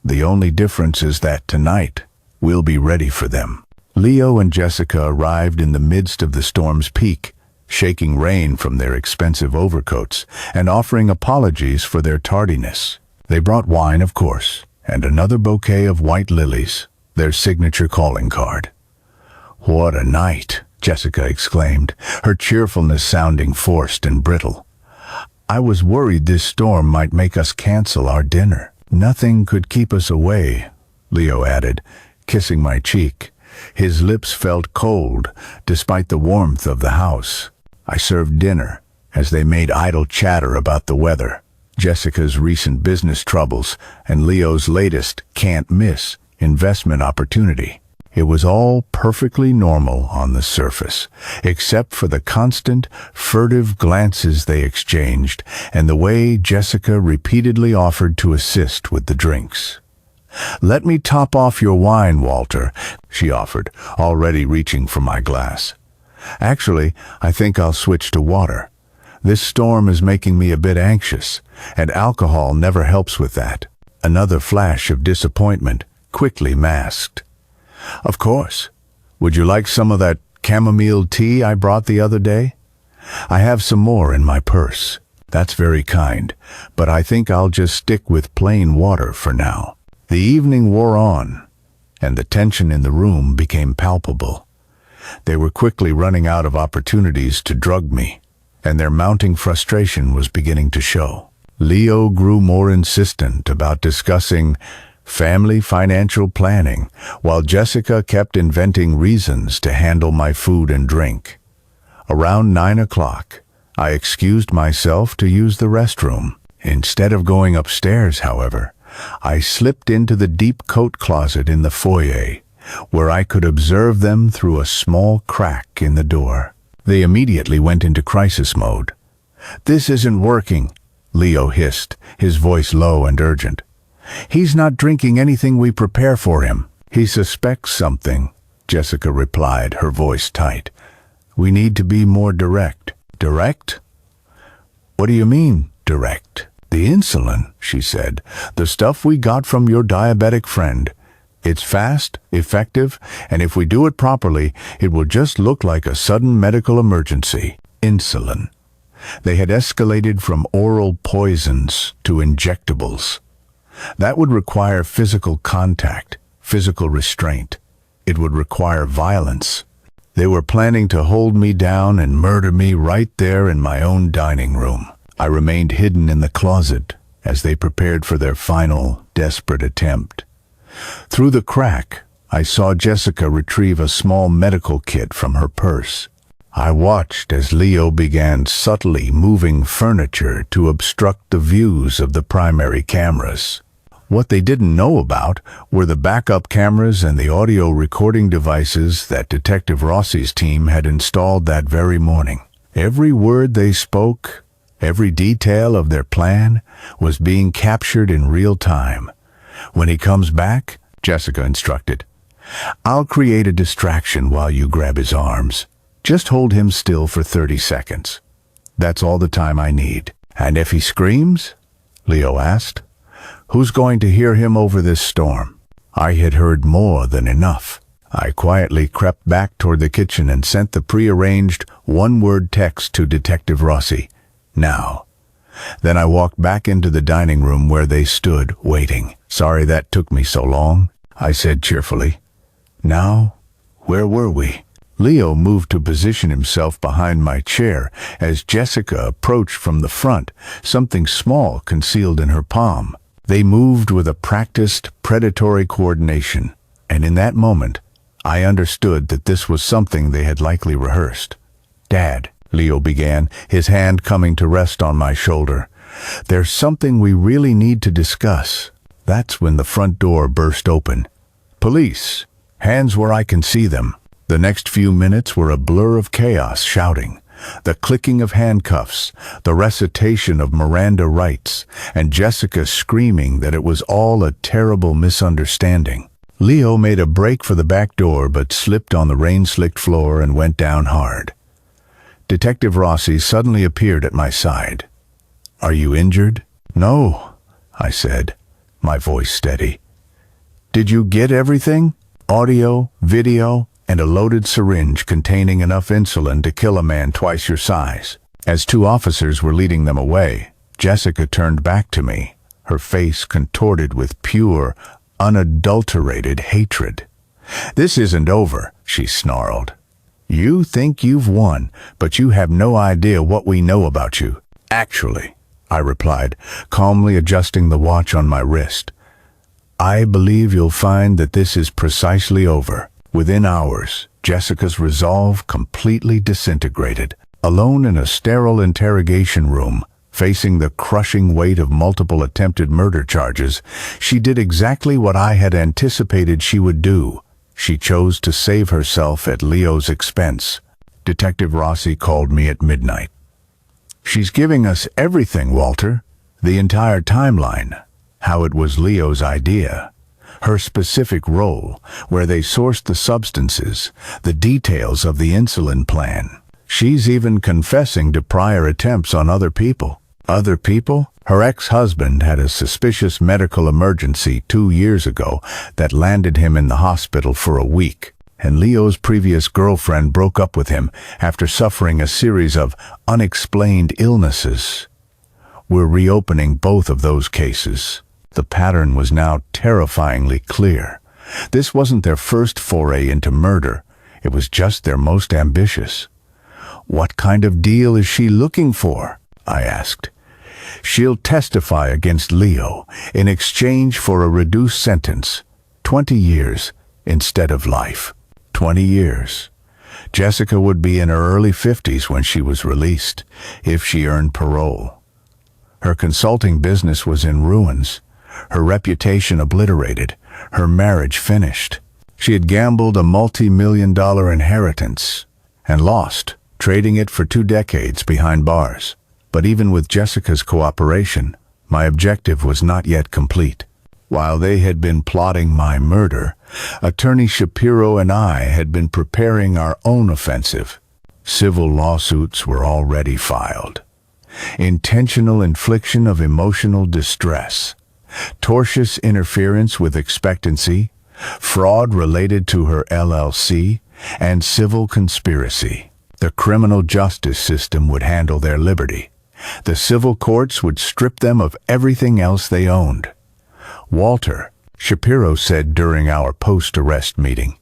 The only difference is that tonight, we'll be ready for them. Leo and Jessica arrived in the midst of the storm's peak, shaking rain from their expensive overcoats and offering apologies for their tardiness. They brought wine, of course, and another bouquet of white lilies, their signature calling card. What a night, Jessica exclaimed, her cheerfulness sounding forced and brittle. I was worried this storm might make us cancel our dinner. Nothing could keep us away, Leo added, kissing my cheek. His lips felt cold, despite the warmth of the house. I served dinner, as they made idle chatter about the weather, Jessica's recent business troubles, and Leo's latest can't-miss investment opportunity. It was all perfectly normal on the surface, except for the constant, furtive glances they exchanged and the way Jessica repeatedly offered to assist with the drinks. "Let me top off your wine, Walter," she offered, already reaching for my glass. Actually, I think I'll switch to water. This storm is making me a bit anxious, and alcohol never helps with that. Another flash of disappointment, quickly masked. Of course. Would you like some of that chamomile tea I brought the other day? I have some more in my purse. That's very kind, but I think I'll just stick with plain water for now. The evening wore on, and the tension in the room became palpable. They were quickly running out of opportunities to drug me, and their mounting frustration was beginning to show. Leo grew more insistent about discussing family financial planning, while Jessica kept inventing reasons to handle my food and drink. Around 9 o'clock, I excused myself to use the restroom. Instead of going upstairs, however, I slipped into the deep coat closet in the foyer, where I could observe them through a small crack in the door. They immediately went into crisis mode. "This isn't working," Leo hissed, his voice low and urgent. "He's not drinking anything we prepare for him." "He suspects something," Jessica replied, her voice tight. "We need to be more direct." "Direct? What do you mean, direct?" "The insulin," she said. "The stuff we got from your diabetic friend. It's fast, effective, and if we do it properly, it will just look like a sudden medical emergency." Insulin. They had escalated from oral poisons to injectables. That would require physical contact, physical restraint. It would require violence. They were planning to hold me down and murder me right there in my own dining room. I remained hidden in the closet as they prepared for their final, desperate attempt. Through the crack, I saw Jessica retrieve a small medical kit from her purse. I watched as Leo began subtly moving furniture to obstruct the views of the primary cameras. What they didn't know about were the backup cameras and the audio recording devices that Detective Rossi's team had installed that very morning. Every word they spoke, every detail of their plan, was being captured in real time. "When he comes back," Jessica instructed, "I'll create a distraction while you grab his arms. Just hold him still for 30 seconds. That's all the time I need." "And if he screams?" Leo asked. "Who's going to hear him over this storm?" I had heard more than enough. I quietly crept back toward the kitchen and sent the prearranged one-word text to Detective Rossi. "Now." Then I walked back into the dining room where they stood, waiting. "Sorry that took me so long," I said cheerfully. "Now, where were we?" Leo moved to position himself behind my chair as Jessica approached from the front, something small concealed in her palm. They moved with a practiced, predatory coordination, and in that moment, I understood that this was something they had likely rehearsed. "Dad," Leo began, his hand coming to rest on my shoulder, "there's something we really need to discuss." That's when the front door burst open. "Police! Hands where I can see them." The next few minutes were a blur of chaos, shouting, the clicking of handcuffs, the recitation of Miranda rights, and Jessica screaming that it was all a terrible misunderstanding. Leo made a break for the back door but slipped on the rain-slicked floor and went down hard. Detective Rossi suddenly appeared at my side. "Are you injured?" "No," I said, my voice steady. "Did you get everything? Audio, video, and a loaded syringe containing enough insulin to kill a man twice your size." As two officers were leading them away, Jessica turned back to me, her face contorted with pure, unadulterated hatred. "This isn't over," she snarled. "You think you've won, but you have no idea what we know about you." "Actually," I replied, calmly adjusting the watch on my wrist, "I believe you'll find that this is precisely over." Within hours, Jessica's resolve completely disintegrated. Alone in a sterile interrogation room, facing the crushing weight of multiple attempted murder charges, she did exactly what I had anticipated she would do. She chose to save herself at Leo's expense. Detective Rossi called me at midnight. "She's giving us everything, Walter. The entire timeline. How it was Leo's idea. her specific role, where they sourced the substances, the details of the insulin plan. She's even confessing to prior attempts on other people. Other people? Her ex-husband had a suspicious medical emergency 2 years ago that landed him in the hospital for a week. And Leo's previous girlfriend broke up with him after suffering a series of unexplained illnesses. We're reopening both of those cases. The pattern was now terrifyingly clear. This wasn't their first foray into murder. It was just their most ambitious. "What kind of deal is she looking for?" I asked. "She'll testify against Leo in exchange for a reduced sentence, 20 years instead of life." 20 years. Jessica would be in her early 50s when she was released, if she earned parole. Her consulting business was in ruins, her reputation obliterated, her marriage finished. She had gambled a multi-million-dollar inheritance and lost, trading it for 2 decades behind bars. But even with Jessica's cooperation, my objective was not yet complete. While they had been plotting my murder, Attorney Shapiro and I had been preparing our own offensive. Civil lawsuits were already filed. Intentional infliction of emotional distress, tortious interference with expectancy, fraud related to her LLC, and civil conspiracy. The criminal justice system would handle their liberty. The civil courts would strip them of everything else they owned. "Walter," Shapiro said during our post-arrest meeting,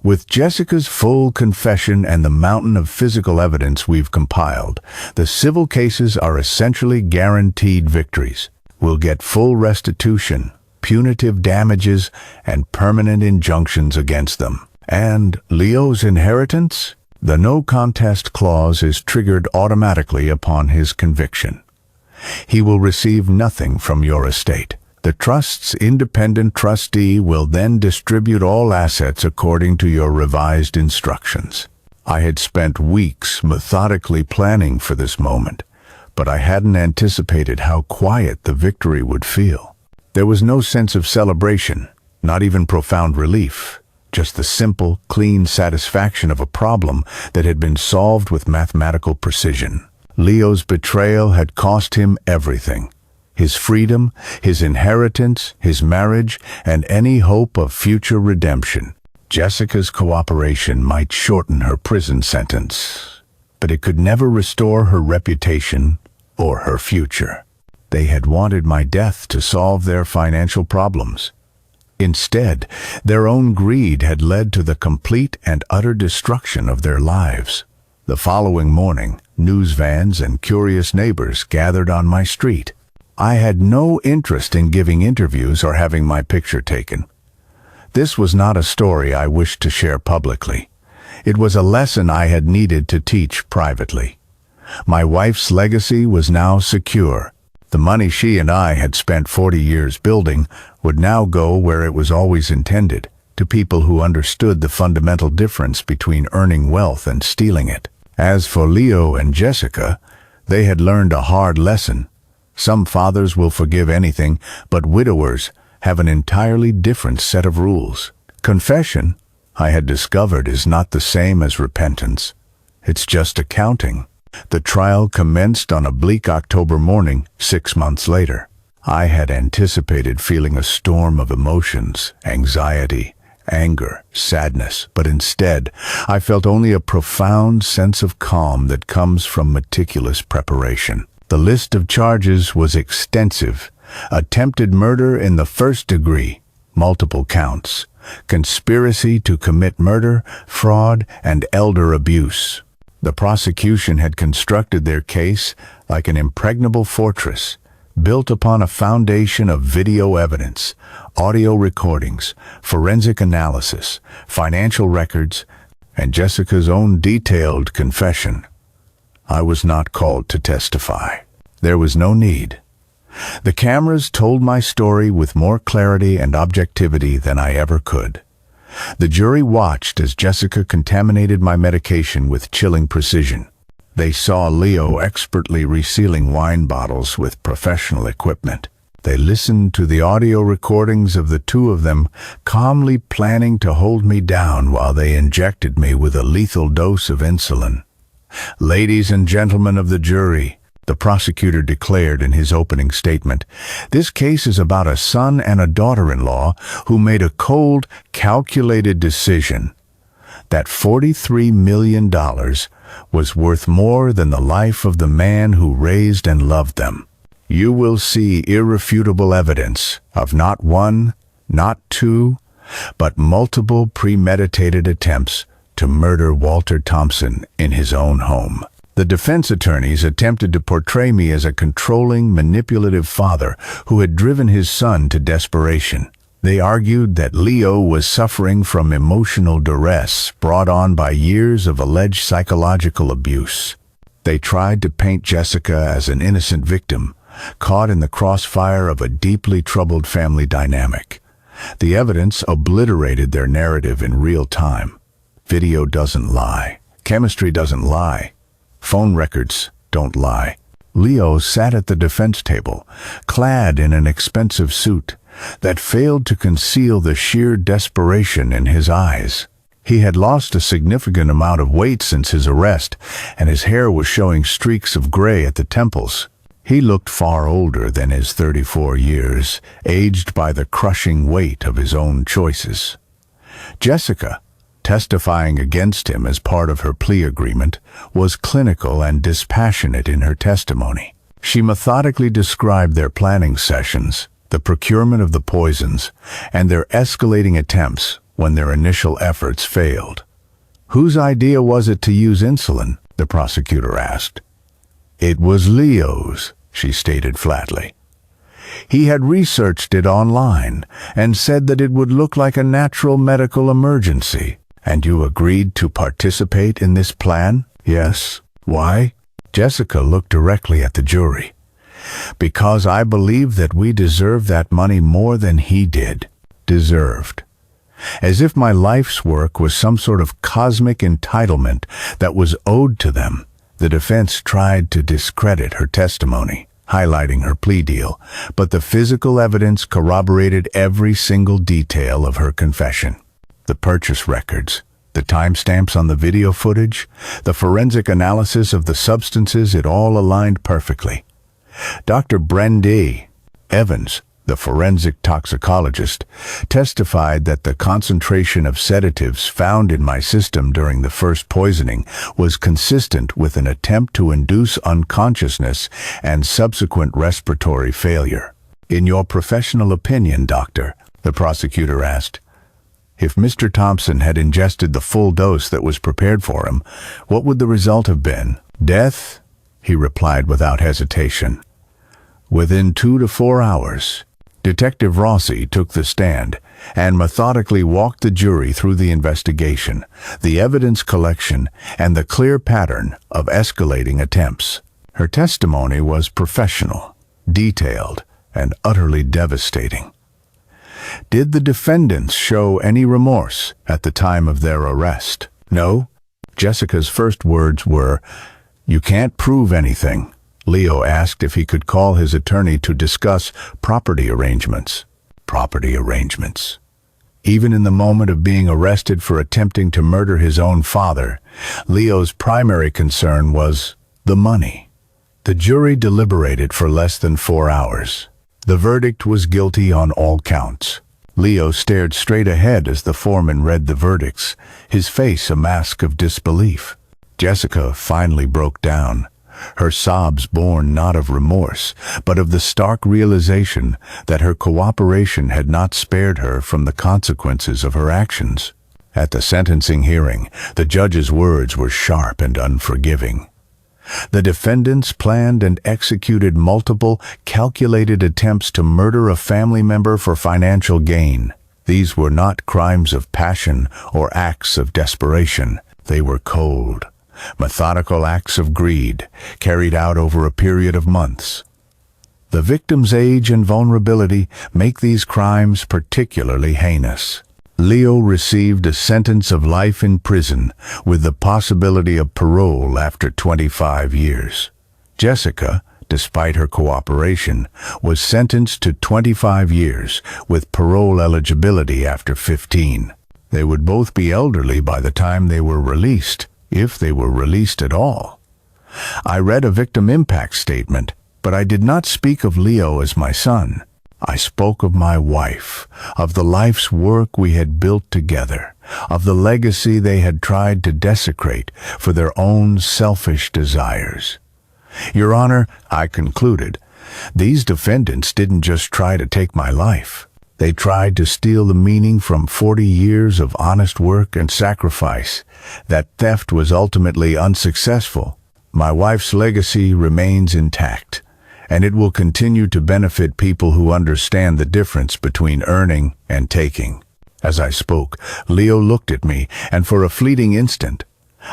"with Jessica's full confession and the mountain of physical evidence we've compiled, the civil cases are essentially guaranteed victories. We'll get full restitution, punitive damages, and permanent injunctions against them. And Leo's inheritance? The no contest clause is triggered automatically upon his conviction. He will receive nothing from your estate. The trust's independent trustee will then distribute all assets according to your revised instructions." I had spent weeks methodically planning for this moment, but I hadn't anticipated how quiet the victory would feel. There was no sense of celebration, not even profound relief, just the simple, clean satisfaction of a problem that had been solved with mathematical precision. Leo's betrayal had cost him everything. His freedom, his inheritance, his marriage, and any hope of future redemption. Jessica's cooperation might shorten her prison sentence, but it could never restore her reputation or her future. They had wanted my death to solve their financial problems. Instead, their own greed had led to the complete and utter destruction of their lives. The following morning, news vans and curious neighbors gathered on my street. I had no interest in giving interviews or having my picture taken. This was not a story I wished to share publicly. It was a lesson I had needed to teach privately. My wife's legacy was now secure. The money she and I had spent 40 years building would now go where it was always intended, to people who understood the fundamental difference between earning wealth and stealing it. As for Leo and Jessica, they had learned a hard lesson. Some fathers will forgive anything, but widowers have an entirely different set of rules. Confession, I had discovered, is not the same as repentance. It's just accounting. The trial commenced on a bleak October morning 6 months later. I had anticipated feeling a storm of emotions, anxiety, anger, sadness, but instead, I felt only a profound sense of calm that comes from meticulous preparation. The list of charges was extensive. Attempted murder in the first degree, multiple counts, conspiracy to commit murder, fraud, and elder abuse. The prosecution had constructed their case like an impregnable fortress, built upon a foundation of video evidence, audio recordings, forensic analysis, financial records, and Jessica's own detailed confession. I was not called to testify. There was no need. The cameras told my story with more clarity and objectivity than I ever could. The jury watched as Jessica contaminated my medication with chilling precision. They saw Leo expertly resealing wine bottles with professional equipment. They listened to the audio recordings of the two of them calmly planning to hold me down while they injected me with a lethal dose of insulin. "Ladies and gentlemen of the jury," the prosecutor declared in his opening statement, "this case is about a son and a daughter-in-law who made a cold, calculated decision that $43 million was worth more than the life of the man who raised and loved them. You will see irrefutable evidence of not one, not two, but multiple premeditated attempts to murder Walter Thompson in his own home." The defense attorneys attempted to portray me as a controlling, manipulative father who had driven his son to desperation. They argued that Leo was suffering from emotional duress brought on by years of alleged psychological abuse. They tried to paint Jessica as an innocent victim, caught in the crossfire of a deeply troubled family dynamic. The evidence obliterated their narrative in real time. Video doesn't lie. Chemistry doesn't lie. Phone records don't lie. Leo sat at the defense table, clad in an expensive suit that failed to conceal the sheer desperation in his eyes. He had lost a significant amount of weight since his arrest, and his hair was showing streaks of gray at the temples. He looked far older than his 34 years, aged by the crushing weight of his own choices. Jessica, testifying against him as part of her plea agreement, was clinical and dispassionate in her testimony. She methodically described their planning sessions, the procurement of the poisons, and their escalating attempts when their initial efforts failed. "Whose idea was it to use insulin?" the prosecutor asked. "It was Leo's," she stated flatly. "He had researched it online and said that it would look like a natural medical emergency." "And you agreed to participate in this plan?" "Yes." "Why?" Jessica looked directly at the jury. "Because I believe that we deserve that money more than he did." Deserved. As if my life's work was some sort of cosmic entitlement that was owed to them, the defense tried to discredit her testimony, highlighting her plea deal, but the physical evidence corroborated every single detail of her confession. The purchase records, the timestamps on the video footage, the forensic analysis of the substances, it all aligned perfectly. Dr. Brendy Evans, the forensic toxicologist, testified that the concentration of sedatives found in my system during the first poisoning was consistent with an attempt to induce unconsciousness and subsequent respiratory failure. "In your professional opinion, doctor," the prosecutor asked, "if Mr. Thompson had ingested the full dose that was prepared for him, what would the result have been?" "Death," he replied without hesitation. "Within 2 to 4 hours." Detective Rossi took the stand and methodically walked the jury through the investigation, the evidence collection, and the clear pattern of escalating attempts. Her testimony was professional, detailed, and utterly devastating. Did the defendants show any remorse at the time of their arrest? No. Jessica's first words were, "You can't prove anything." Leo asked if he could call his attorney to discuss property arrangements. Property arrangements. Even in the moment of being arrested for attempting to murder his own father, Leo's primary concern was the money. The jury deliberated for less than 4 hours. The verdict was guilty on all counts. Leo stared straight ahead as the foreman read the verdicts, his face a mask of disbelief. Jessica finally broke down, her sobs born not of remorse, but of the stark realization that her cooperation had not spared her from the consequences of her actions. At the sentencing hearing, the judge's words were sharp and unforgiving. The defendants planned and executed multiple, calculated attempts to murder a family member for financial gain. These were not crimes of passion or acts of desperation. They were cold, methodical acts of greed, carried out over a period of months. The victim's age and vulnerability make these crimes particularly heinous. Leo received a sentence of life in prison with the possibility of parole after 25 years. Jessica, despite her cooperation, was sentenced to 25 years with parole eligibility after 15. They would both be elderly by the time they were released, if they were released at all. I read a victim impact statement, but I did not speak of Leo as my son. I spoke of my wife, of the life's work we had built together, of the legacy they had tried to desecrate for their own selfish desires. Your Honor, I concluded, these defendants didn't just try to take my life. They tried to steal the meaning from 40 years of honest work and sacrifice. That theft was ultimately unsuccessful. My wife's legacy remains intact, and it will continue to benefit people who understand the difference between earning and taking. As I spoke, Leo looked at me, and for a fleeting instant,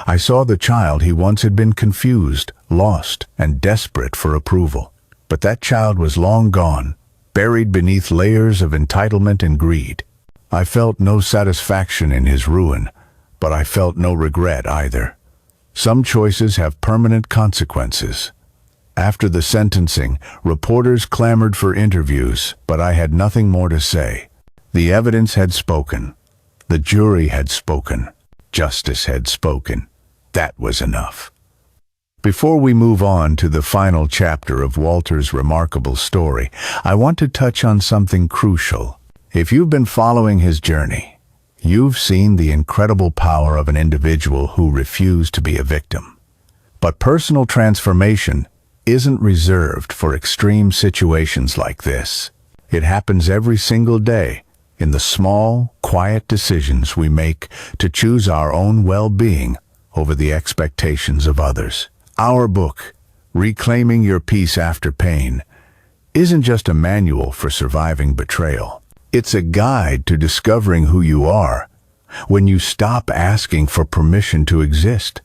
I saw the child he once had been confused, lost, and desperate for approval. But that child was long gone, buried beneath layers of entitlement and greed. I felt no satisfaction in his ruin, but I felt no regret either. Some choices have permanent consequences. After the sentencing, reporters clamored for interviews, but I had nothing more to say. The evidence had spoken. The jury had spoken. Justice had spoken. That was enough. Before we move on to the final chapter of Walter's remarkable story, I want to touch on something crucial. If you've been following his journey, you've seen the incredible power of an individual who refused to be a victim. But personal transformation isn't reserved for extreme situations like this. It happens every single day in the small, quiet decisions we make to choose our own well-being over the expectations of others. Our book, Reclaiming Your Peace After Pain, isn't just a manual for surviving betrayal. It's a guide to discovering who you are when you stop asking for permission to exist.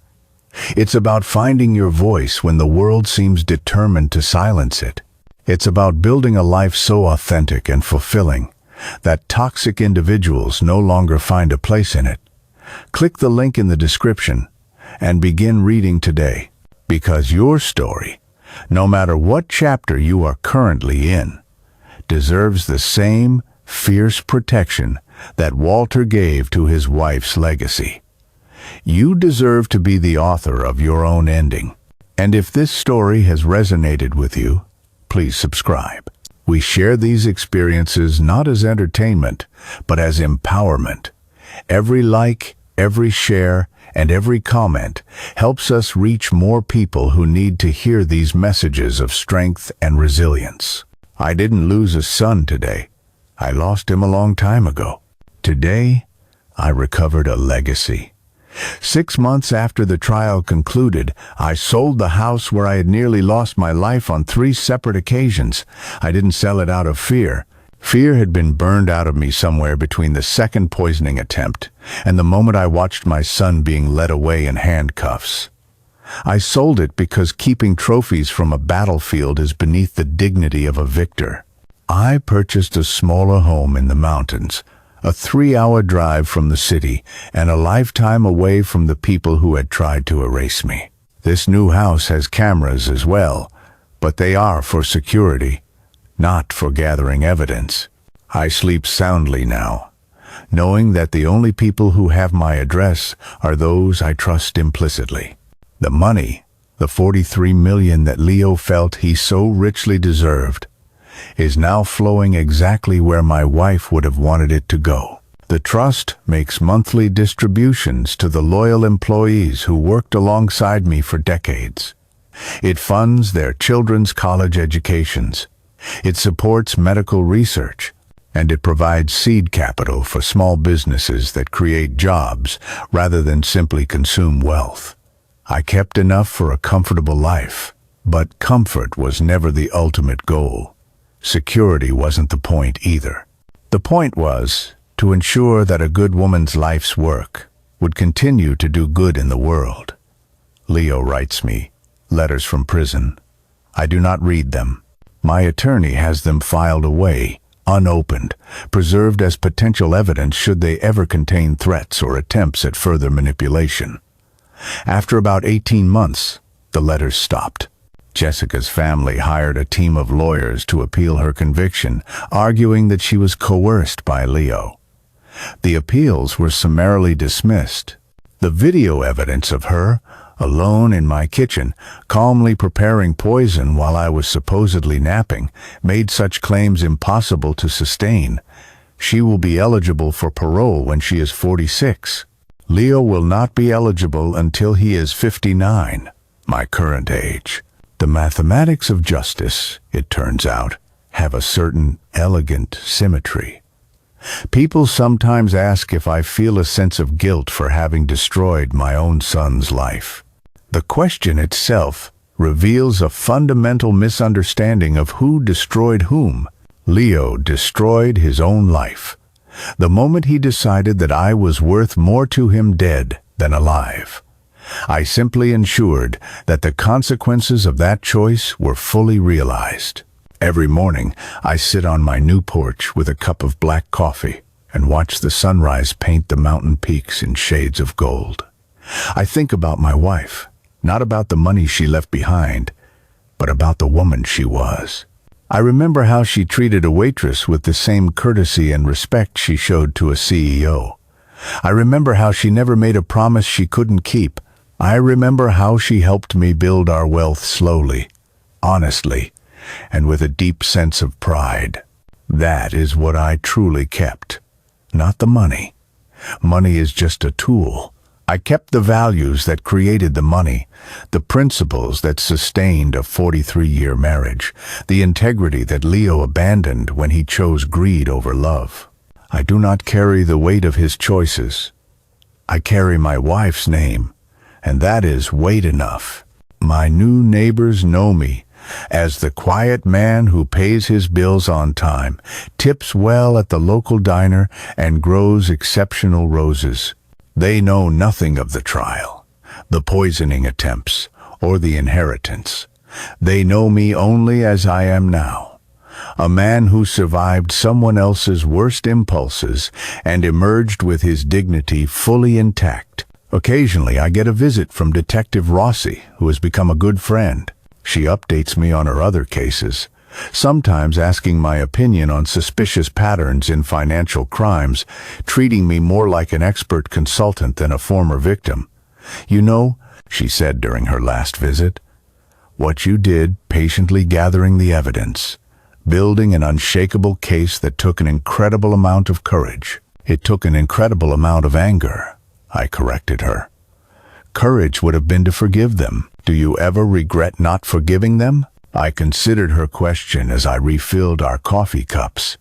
It's about finding your voice when the world seems determined to silence it. It's about building a life so authentic and fulfilling that toxic individuals no longer find a place in it. Click the link in the description and begin reading today, because your story, no matter what chapter you are currently in, deserves the same fierce protection that Walter gave to his wife's legacy. You deserve to be the author of your own ending. And if this story has resonated with you, please subscribe. We share these experiences not as entertainment, but as empowerment. Every like, every share, and every comment helps us reach more people who need to hear these messages of strength and resilience. I didn't lose a son today. I lost him a long time ago. Today, I recovered a legacy. 6 months after the trial concluded, I sold the house where I had nearly lost my life on 3 separate occasions. I didn't sell it out of fear. Fear had been burned out of me somewhere between the second poisoning attempt and the moment I watched my son being led away in handcuffs. I sold it because keeping trophies from a battlefield is beneath the dignity of a victor. I purchased a smaller home in the mountains, a 3-hour drive from the city, and a lifetime away from the people who had tried to erase me. This new house has cameras as well, but they are for security, not for gathering evidence. I sleep soundly now, knowing that the only people who have my address are those I trust implicitly. The money, the $43 million that Leo felt he so richly deserved, is now flowing exactly where my wife would have wanted it to go. The trust makes monthly distributions to the loyal employees who worked alongside me for decades. It funds their children's college educations. It supports medical research, and it provides seed capital for small businesses that create jobs rather than simply consume wealth. I kept enough for a comfortable life, but comfort was never the ultimate goal. Security wasn't the point either. The point was to ensure that a good woman's life's work would continue to do good in the world. Leo writes me letters from prison. I do not read them. My attorney has them filed away, unopened, preserved as potential evidence should they ever contain threats or attempts at further manipulation. After about 18 months, the letters stopped. Jessica's family hired a team of lawyers to appeal her conviction, arguing that she was coerced by Leo. The appeals were summarily dismissed. The video evidence of her, alone in my kitchen, calmly preparing poison while I was supposedly napping, made such claims impossible to sustain. She will be eligible for parole when she is 46. Leo will not be eligible until he is 59, my current age. The mathematics of justice, it turns out, have a certain elegant symmetry. People sometimes ask if I feel a sense of guilt for having destroyed my own son's life. The question itself reveals a fundamental misunderstanding of who destroyed whom. Leo destroyed his own life, the moment he decided that I was worth more to him dead than alive. I simply ensured that the consequences of that choice were fully realized. Every morning, I sit on my new porch with a cup of black coffee and watch the sunrise paint the mountain peaks in shades of gold. I think about my wife, not about the money she left behind, but about the woman she was. I remember how she treated a waitress with the same courtesy and respect she showed to a CEO. I remember how she never made a promise she couldn't keep. I remember how she helped me build our wealth slowly, honestly, and with a deep sense of pride. That is what I truly kept, not the money. Money is just a tool. I kept the values that created the money, the principles that sustained a 43-year marriage, the integrity that Leo abandoned when he chose greed over love. I do not carry the weight of his choices. I carry my wife's name, and that is weight enough. My new neighbors know me as the quiet man who pays his bills on time, tips well at the local diner, and grows exceptional roses. They know nothing of the trial, the poisoning attempts, or the inheritance. They know me only as I am now, a man who survived someone else's worst impulses and emerged with his dignity fully intact. Occasionally, I get a visit from Detective Rossi, who has become a good friend. She updates me on her other cases, sometimes asking my opinion on suspicious patterns in financial crimes, treating me more like an expert consultant than a former victim. "You know," she said during her last visit, "what you did, patiently gathering the evidence, building an unshakable case that took an incredible amount of courage. It took an incredible amount of anger," I corrected her. "Courage would have been to forgive them. Do you ever regret not forgiving them?" I considered her question as I refilled our coffee cups.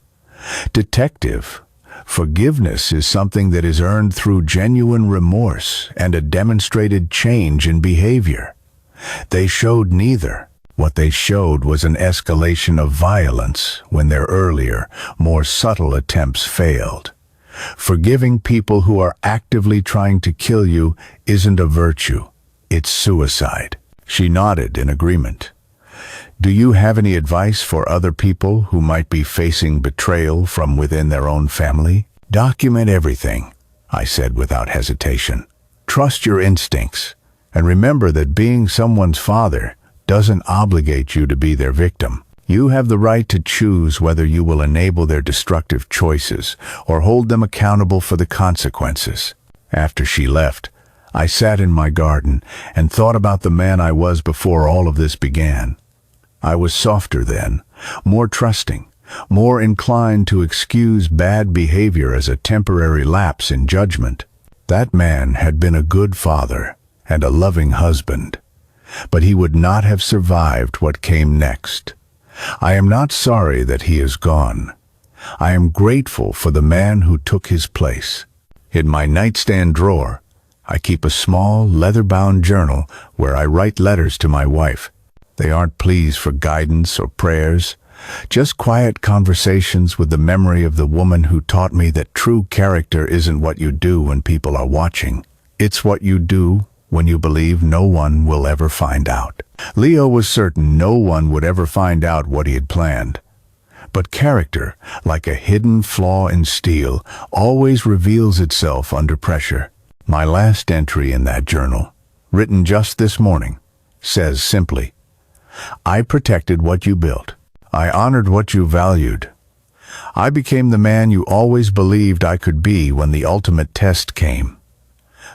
"Detective, forgiveness is something that is earned through genuine remorse and a demonstrated change in behavior. They showed neither. What they showed was an escalation of violence when their earlier, more subtle attempts failed. Forgiving people who are actively trying to kill you isn't a virtue. It's suicide." She nodded in agreement. "Do you have any advice for other people who might be facing betrayal from within their own family?" "Document everything," I said without hesitation. "Trust your instincts, and remember that being someone's father doesn't obligate you to be their victim. You have the right to choose whether you will enable their destructive choices or hold them accountable for the consequences." After she left, I sat in my garden and thought about the man I was before all of this began. I was softer then, more trusting, more inclined to excuse bad behavior as a temporary lapse in judgment. That man had been a good father and a loving husband, but he would not have survived what came next. I am not sorry that he is gone. I am grateful for the man who took his place. In my nightstand drawer, I keep a small, leather-bound journal where I write letters to my wife. They aren't pleas for guidance or prayers, just quiet conversations with the memory of the woman who taught me that true character isn't what you do when people are watching. It's what you do when you believe no one will ever find out. Leo was certain no one would ever find out what he had planned. But character, like a hidden flaw in steel, always reveals itself under pressure. My last entry in that journal, written just this morning, says simply, I protected what you built. I honored what you valued. I became the man you always believed I could be when the ultimate test came.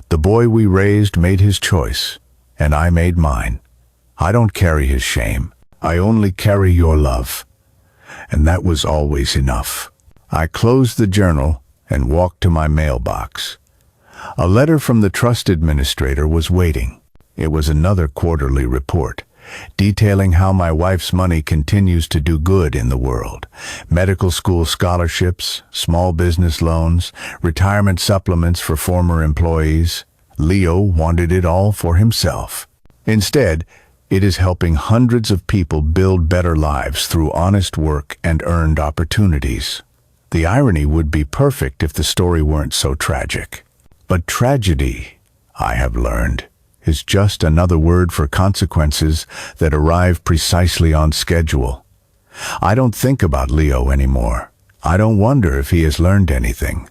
The boy we raised made his choice, and I made mine. I don't carry his shame. I only carry your love. And that was always enough. I closed the journal and walked to my mailbox. A letter from the trust administrator was waiting. It was another quarterly report, detailing how my wife's money continues to do good in the world. Medical school scholarships, small business loans, retirement supplements for former employees. Leo wanted it all for himself. Instead, it is helping hundreds of people build better lives through honest work and earned opportunities. The irony would be perfect if the story weren't so tragic. But tragedy, I have learned, is just another word for consequences that arrive precisely on schedule. I don't think about Leo anymore. I don't wonder if he has learned anything,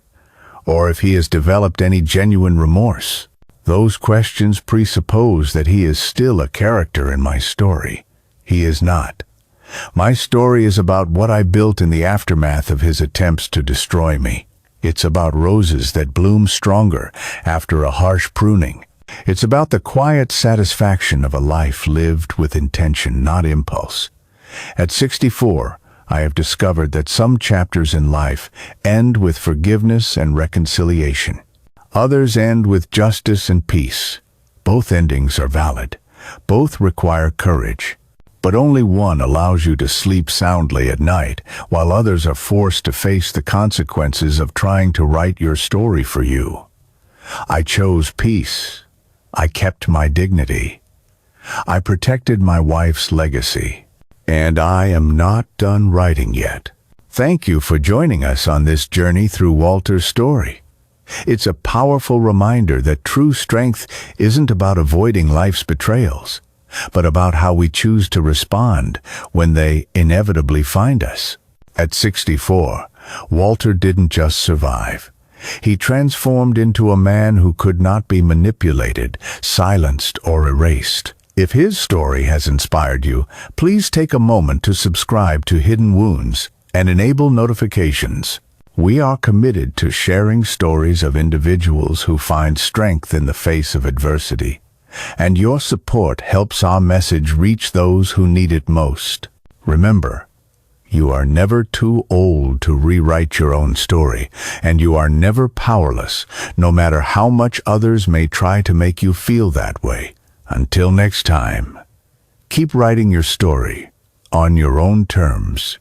or if he has developed any genuine remorse. Those questions presuppose that he is still a character in my story. He is not. My story is about what I built in the aftermath of his attempts to destroy me. It's about roses that bloom stronger after a harsh pruning. It's about the quiet satisfaction of a life lived with intention, not impulse. At 64, I have discovered that some chapters in life end with forgiveness and reconciliation. Others end with justice and peace. Both endings are valid. Both require courage. But only one allows you to sleep soundly at night, while others are forced to face the consequences of trying to write your story for you. I chose peace. I kept my dignity. I protected my wife's legacy. And I am not done writing yet. Thank you for joining us on this journey through Walter's story. It's a powerful reminder that true strength isn't about avoiding life's betrayals, but about how we choose to respond when they inevitably find us. At 64, Walter didn't just survive. He transformed into a man who could not be manipulated, silenced, or erased. If his story has inspired you, please take a moment to subscribe to Hidden Wounds and enable notifications. We are committed to sharing stories of individuals who find strength in the face of adversity, and your support helps our message reach those who need it most. Remember, you are never too old to rewrite your own story, and you are never powerless, no matter how much others may try to make you feel that way. Until next time, keep writing your story on your own terms.